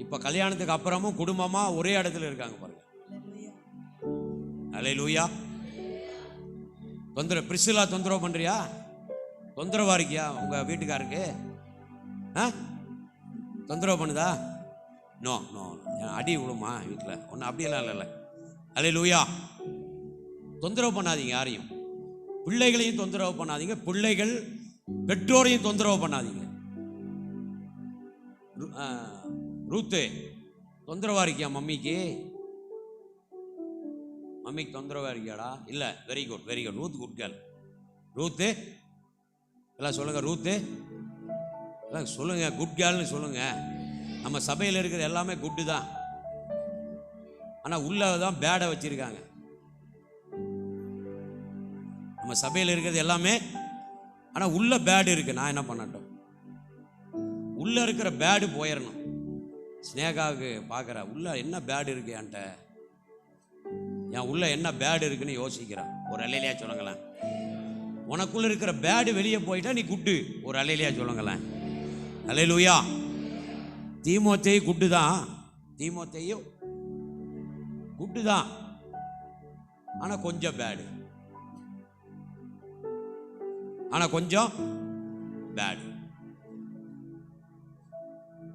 Speaker 1: இப்ப கல்யாணத்துக்கு அப்புறமும் குடும்பமா ஒரே இடத்துல இருக்காங்க பாருங்க. அல்லேலூயா. பிரிசிலா தொந்தரவு பண்றியா? தொந்தரவா இருக்கியா உங்க வீட்டுக்காருக்கு? தொந்தரவு பண்ணுதா? நோ நோ, அடி விடுமா வீட்டில்? ஒன்றும் அப்படியெல்லாம் இல்லை. அல்லேலூயா. தொந்தரவு பண்ணாதீங்க யாரையும். பிள்ளைகளையும் தொந்தரவு பண்ணாதீங்க, பிள்ளைகள் பெற்றோரையும் தொந்தரவு பண்ணாதீங்க. ரூத்து தொந்தரவா இருக்கியா மம்மிக்கு? மம்மிக்கு தொந்தரவா இருக்கியாடா? இல்ல, very good very good. Ruth good girl. Ruth எல்லாம் சொல்லுங்க, ரூத்து எல்லாம் சொல்லுங்க, குட் கேர்ள்னு சொல்லுங்க. நம்ம சபையில் இருக்கிறது எல்லாமே குட்டு தான், ஆனா உள்ளதான் பேடை வச்சிருக்காங்க. நம்ம சபையில் இருக்கிறது எல்லாமே, ஆனா உள்ள பேடு இருக்கு. நான் என்ன பண்ணட்டும்? உள்ள இருக்கிற பேடு போயிடணும். ஸ்னேகாவுக்கு பார்க்குற உள்ள என்ன பேடு இருக்கு என்கிட்ட, என் உள்ள என்ன பேடு இருக்குன்னு யோசிக்கிறேன். ஒரு அல்லேலியா சொல்லுங்களேன். உனக்குள்ள இருக்கிற பேடு வெளியே போயிட்டா நீ குட்டு. ஒரு அல்லேலியா சொல்லுங்களேன். அல்லேலூயா. தீமோத்தேயு குட்டு தான், தீமோத்தேயு குட்டு தான், ஆனா கொஞ்சம் பேடு,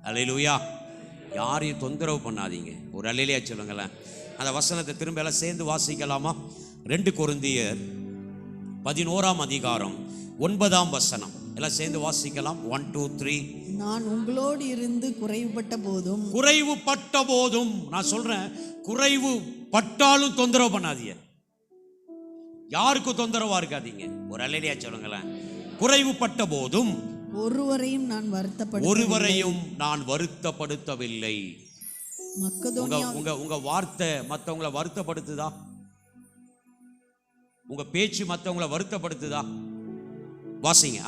Speaker 1: அல்லேலூயா. யாரையும் தொந்தரவு பண்ணாதீங்க. ஒரு அல்லேலூயா சொல்லுங்களேன். அந்த வசனத்தை திரும்ப எல்லாம் சேர்ந்து வாசிக்கலாமா? 2 கொரிந்தியர் 11ஆம் அதிகாரம் 9ஆம் வசனம். எல்லாம் சேர்ந்து வாசிக்கலாம். 1 2 3.
Speaker 2: நான் உங்களோடு இருந்து குறைவுபட்ட போதும்,
Speaker 1: நான் சொல்றேன், குறைவு பட்டாலும் தொந்தரவு பண்ணாதீங்க. யாருக்கும் தொந்தரவா இருக்காதீங்க. ஒரு அல்லேலூயா சொல்லுங்களேன். குறைவுபட்ட போதும்
Speaker 2: ஒருவரையும் நான் வருத்தப்படுத்தவில்லை.
Speaker 1: உங்க வார்த்தை மத்தவங்களை வருத்தப்படுத்துதா? உங்க பேச்சு மத்தவங்களை வருத்தப்படுத்துதா? வாசிங்க.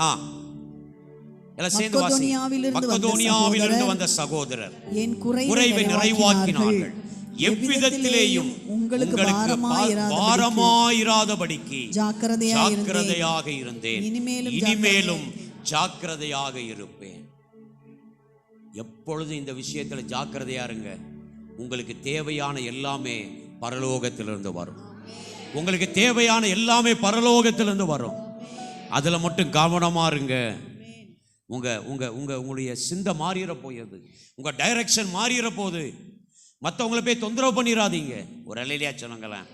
Speaker 1: எல்லாம் சேர்ந்து வாசிங்க. மக்கதோனியாவிலிருந்து வந்த சகோதரர் என் குறைவை நிறைவாக்கினார்கள். எவ்விதத்திலேயும் உங்களுக்கு பாரமாயிராதபடிக்கு ஜாக்கிரதையாக இருந்தேன். இனிமேலும் ஜாக்கிரதையாக இருப்பேன். எப்பொழுதும் இந்த விஷயத்துல ஜாக்கிரதையா இருங்க. உங்களுக்கு தேவையான எல்லாமே பரலோகத்திலிருந்து வரும். உங்களுக்கு தேவையான எல்லாமே பரலோகத்திலிருந்து வரும். அதுல மட்டும் கவனமா இருங்க. உங்களுடைய சிந்தை மாறிற போகுது, உங்க டைரக்ஷன் மாறிற போகுது. மற்றவங்களை போய் தொந்தரவு பண்ணிடாதீங்க. ஒரு அல்லேலூயா சொல்லுங்களேன்.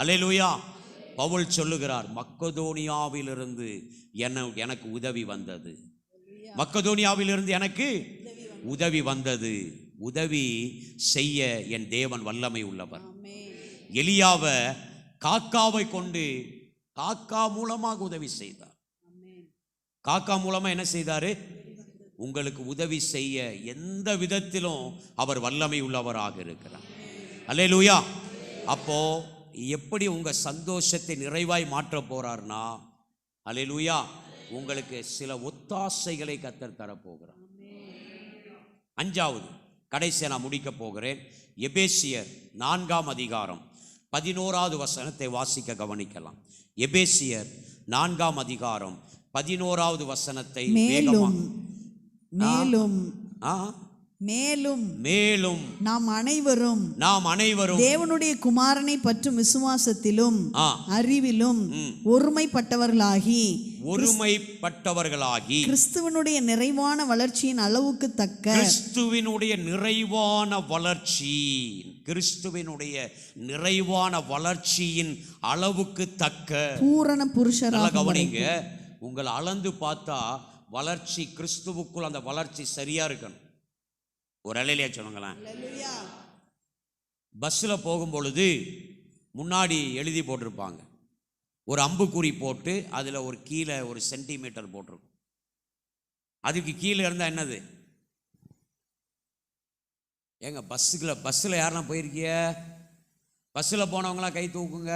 Speaker 1: அல்லேலூயா. பவுல் சொல்லுகிறார், மக்கதோனியாவிலிருந்து எனக்கு உதவி வந்தது. மக்கதோனியாவிலிருந்து எனக்கு உதவி வந்தது. உதவி செய்ய என் தேவன் வல்லமை உள்ளவர். எலியாவை காக்காவை கொண்டு, காக்கா மூலமாக உதவி செய்தார். காக்கா மூலமா என்ன செய்தாரு? உங்களுக்கு உதவி செய்ய எந்த விதத்திலும் அவர் வல்லமை உள்ளவராக இருக்கிறார். அல்லேலூயா. அப்போ எப்படி உங்க சந்தோஷத்தை நிறைவாய் மாற்ற போறார்னா, அல்லேலூயா, உங்களுக்கு சில ஒத்தாசைகளை கர்த்தர் தரப்போகிறார். 5வது கடைசியா நான் முடிக்க போகிறேன். எபேசியர் 4ஆம் அதிகாரம் 11வது வசனத்தை வாசிக்க கவனிக்கலாம். எபேசியர் 4ஆம் அதிகாரம் 11வது வசனத்தை மேலும்
Speaker 2: நாம் அனைவரும் தேவனுடைய குமாரனை பற்றும் விசுவாசத்திலும் அறிவிலும் ஒருமைப்பட்டவர்களாகி
Speaker 1: ஒருமைப்பட்டவர்களாகி
Speaker 2: கிறிஸ்துவனுடைய நிறைவான வளர்ச்சியின் அளவுக்கு தக்க
Speaker 1: கிறிஸ்துவினுடைய நிறைவான வளர்ச்சி கிறிஸ்துவினுடைய நிறைவான வளர்ச்சியின் அளவுக்கு தக்க
Speaker 2: பூரண புருஷராக
Speaker 1: கவனிங்க. உங்களை அளந்து பார்த்தா வளர்ச்சி கிறிஸ்துவுக்குள் அந்த வளர்ச்சி சரியா இருக்கணும். ஒரு அலையிலையா சொல்லுங்களேன். பஸ்ஸில் போகும் பொழுது முன்னாடி எழுதி போட்டிருப்பாங்க, ஒரு அம்புக்குறி போட்டு அதில் ஒரு கீழே ஒரு சென்டிமீட்டர் போட்டிருக்கும். அதுக்கு கீழே இருந்தால் என்னது? ஏங்க பஸ்ஸில் யாரெல்லாம் போயிருக்கிய? பஸ்ஸில் போனவங்களாம் கை தூக்குங்க.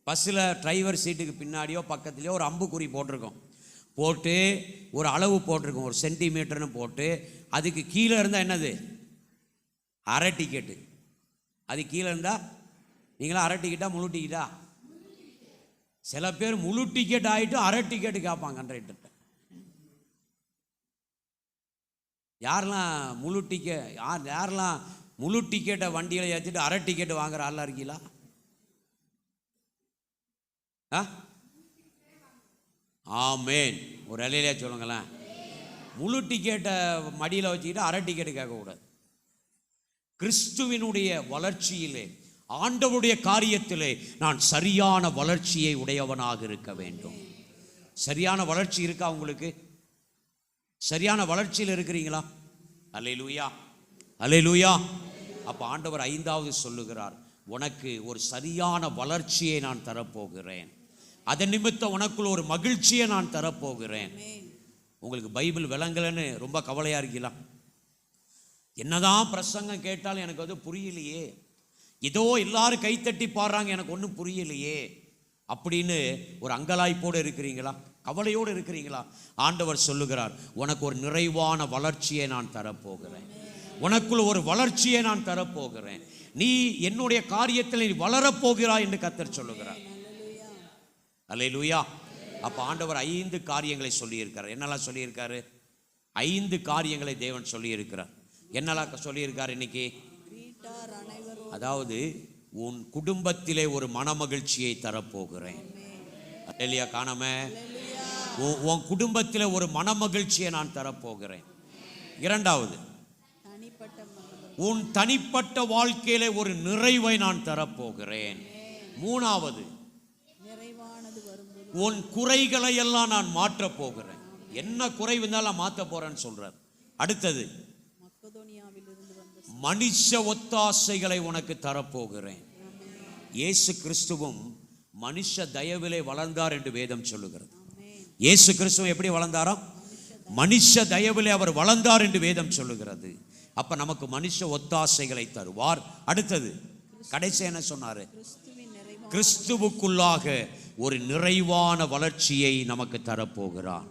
Speaker 1: பஸ்ஸில் டிரைவர் சீட்டுக்கு பின்னாடியோ பக்கத்துலேயோ ஒரு அம்புக்குறி போட்டிருக்கோம். போட்டு ஒரு அளவு போட்டிருக்கோம், ஒரு சென்டிமீட்டர்னு போட்டு அதுக்கு கீழே இருந்தால் என்னது? அரை டிக்கெட்டு. அது கீழே இருந்தால் நீங்களாம் அரை டிக்கெட்டா முழு டிக்கெட்டா? சில பேர் முழு டிக்கெட் ஆகிட்டு அரை டிக்கெட்டு கேட்பாங்க கண்டக்டர்கிட்ட. யாரெல்லாம் முழு டிக்கெட்டை வண்டியில் ஏற்றிட்டு அரை டிக்கெட்டு வாங்குற ஆளாக இருக்கீங்களா? ஆமேன். ஒரு அலையிலையா சொல்லுங்களேன். முழு டிக்கெட்டை மடியில் வச்சுக்கிட்டு அரை டிக்கெட்டு கேட்கக்கூடாது. கிறிஸ்துவினுடைய வளர்ச்சியிலே, ஆண்டவருடைய காரியத்திலே நான் சரியான வளர்ச்சியை உடையவனாக இருக்க வேண்டும். சரியான வளர்ச்சி இருக்கா உங்களுக்கு? சரியான வளர்ச்சியில் இருக்கிறீங்களா? அல்லேலூயா, அல்லேலூயா. அப்ப ஆண்டவர் 5வது சொல்லுகிறார், உனக்கு ஒரு சரியான வளர்ச்சியை நான் தரப்போகிறேன். அதன் நிமித்தம் உனக்குள்ள ஒரு மகிழ்ச்சியை நான் தரப்போகிறேன். உங்களுக்கு பைபிள் விளங்கலன்னு ரொம்ப கவலையா இருக்கலாம். என்னதான் பிரசங்கம் கேட்டாலும் எனக்கு அது புரியலையே, ஏதோ எல்லாரும் கைத்தட்டி பாடுறாங்க, எனக்கு ஒன்றும் புரியலையே அப்படின்னு ஒரு அங்கலாய்ப்போடு இருக்கிறீங்களா? கவலையோடு இருக்கிறீங்களா? ஆண்டவர் சொல்லுகிறார், உனக்கு ஒரு நிறைவான வளர்ச்சியை நான் தரப்போகிறேன். உனக்குள்ள ஒரு வளர்ச்சியை நான் தரப்போகிறேன். நீ என்னுடைய காரியத்தில் நீ வளரப்போகிறாய் என்று கர்த்தர் சொல்லுகிறார். அல்லேலூயா. அப்ப ஆண்டவர் 5 காரியங்களை சொல்லியிருக்கார். என்னெல்லாம் சொல்லியிருக்காரு? 5 காரியங்களை தேவன் சொல்லியிருக்கிறார். என்னெல்லாம் சொல்லியிருக்காரு இன்னைக்கு? அதாவது உன் குடும்பத்திலே ஒரு மனமகிழ்ச்சியை தரப்போகிறேன். அல்லேலூயா. காணாம உன் குடும்பத்திலே ஒரு மனமகிழ்ச்சியை நான் தரப்போகிறேன். 2வது, உன் தனிப்பட்ட வாழ்க்கையிலே ஒரு நிறைவை நான் தரப்போகிறேன். 3வது, உன் குறைகளை எல்லாம் நான் மாற்றப் போகிறேன். என்ன குறை இருந்தாலும் மாற்ற போறேன்னு சொல்றார். அடுத்தது, மனுஷ ஒத்தாசைகளை உனக்கு தரப்போகிறேன். இயேசு கிறிஸ்துவும் மனுஷ தயவிலே வளர்ந்தார் என்று வேதம் சொல்லுகிறது. இயேசு கிறிஸ்துவும் எப்படி வளர்ந்தாரோ மனுஷ தயவிலே அவர் வளர்ந்தார் என்று வேதம் சொல்லுகிறது. அப்ப நமக்கு மனுஷ ஒத்தாசைகளை தருவார். அடுத்தது கடைசி என்ன சொன்னாரு? கிறிஸ்துவுக்குள்ளாக ஒரு நிறைவான வளர்ச்சியை நமக்கு தரப்போகிறார்.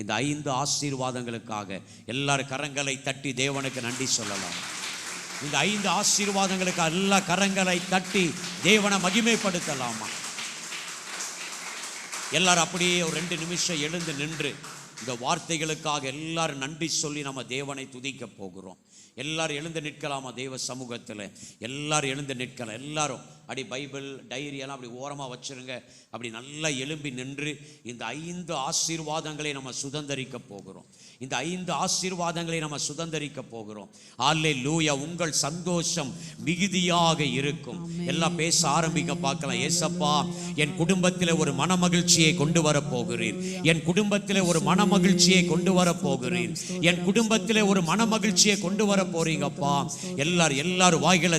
Speaker 1: இந்த 5 ஆசீர்வாதங்களுக்காக எல்லாரும் கரங்களை தட்டி தேவனுக்கு நன்றி சொல்லலாம். இந்த 5 ஆசீர்வாதங்களுக்கு எல்லா கரங்களை தட்டி தேவனை மகிமைப்படுத்தலாமா? எல்லாரும் அப்படியே ஒரு 2 நிமிஷம் எழுந்து நின்று இந்த வார்த்தைகளுக்காக எல்லாரும் நன்றி சொல்லி நம்ம தேவனை துதிக்க போகிறோம். எல்லாரும் எழுந்து நிற்கலாமா? தேவ சமூகத்தில் எல்லாரும் எழுந்து நிற்கலாம். எல்லாரும் அப்படி பைபிள் டைரி எல்லாம் அப்படி ஓரமாக வச்சிருங்க. அப்படி நல்லா எழும்பி நின்று இந்த 5 ஆசீர்வாதங்களை நம்ம சுதந்தரிக்க போகிறோம். இந்த 5 ஆசீர்வாதங்களை நம்ம சுதந்தரிக்க போகிறோம். அல்லேலூயா. உங்கள் சந்தோஷம் மிகுதியாக இருக்கும். எல்லாம் பேச ஆரம்பிக்க பார்க்கலாம். ஏசப்பா, என் குடும்பத்தில் ஒரு மனமகிழ்ச்சியை கொண்டு வர போகிறீர். என் குடும்பத்தில் ஒரு மனமகிழ்ச்சியை கொண்டு வர போகிறீர். என் குடும்பத்தில் ஒரு மனமகிழ்ச்சியை கொண்டு வர போறீங்கப்பா. எல்லாரும் வாய்களை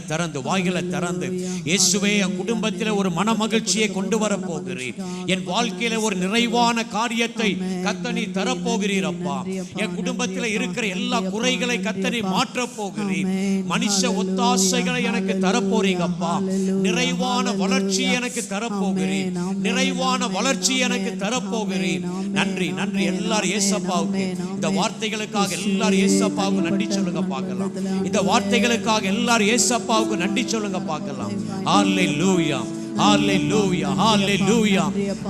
Speaker 1: திறந்து இயேசுவே, என் குடும்பத்தில் ஒரு மனமகிழ்ச்சியை கொண்டு வர போகிறீர். என் வாழ்க்கையில ஒரு நிறைவான காரியத்தை கர்த்தர் தரப்போகிறீர் அப்பா. என் குடும்பத்தில் இருக்கிற எல்லா குறைகளை கர்த்தர் மாற்ற போகிறீர். மனுஷ ஒத்தாசைகளை எனக்கு தரப்போறீங்கப்பா. நிறைவான வளர்ச்சி எனக்கு தரப்போகிறீர். நிறைவான வளர்ச்சி எனக்கு தரப்போகிறீர். நன்றி, நன்றி. எல்லாரும் ஏசப்பாவுக்கு இந்த வார்த்தைகளுக்காக எல்லாரும் ஏசப்பாவுக்கு நன்றி சொல்லுங்க பார்க்கலாம். இந்த வார்த்தைகளுக்காக எல்லாரும் ஏசப்பாவுக்கு நன்றி சொல்லுங்க பார்க்கலாம். அல்லேலூயா. ஹalleluya ஹalleluya.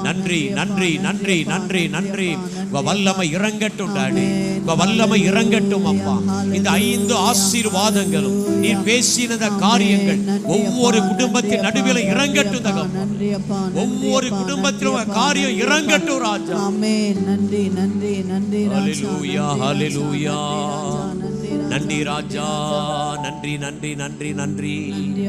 Speaker 1: நன்றி நன்றி நன்றி நன்றி நன்றி. உங்க வல்லமை இறங்கட்டும் டாடி, உங்க வல்லமை இறங்கட்டும் அப்பா. இந்த 5 ஆசீர்வாதங்களும் நீர் பேசின காரியங்கள் ஒவ்வொரு குடும்பத்தின் நடுவில் இறங்கட்டும் தகப்பனே. ஒவ்வொரு குடும்பத்திலும் காரியம் இறங்கட்டும் ராஜா.
Speaker 2: ஆமென். நன்றி நன்றி நன்றி
Speaker 1: ஹalleluya ஹalleluya. நன்றி ராஜா, நன்றி நன்றி நன்றி நன்றி.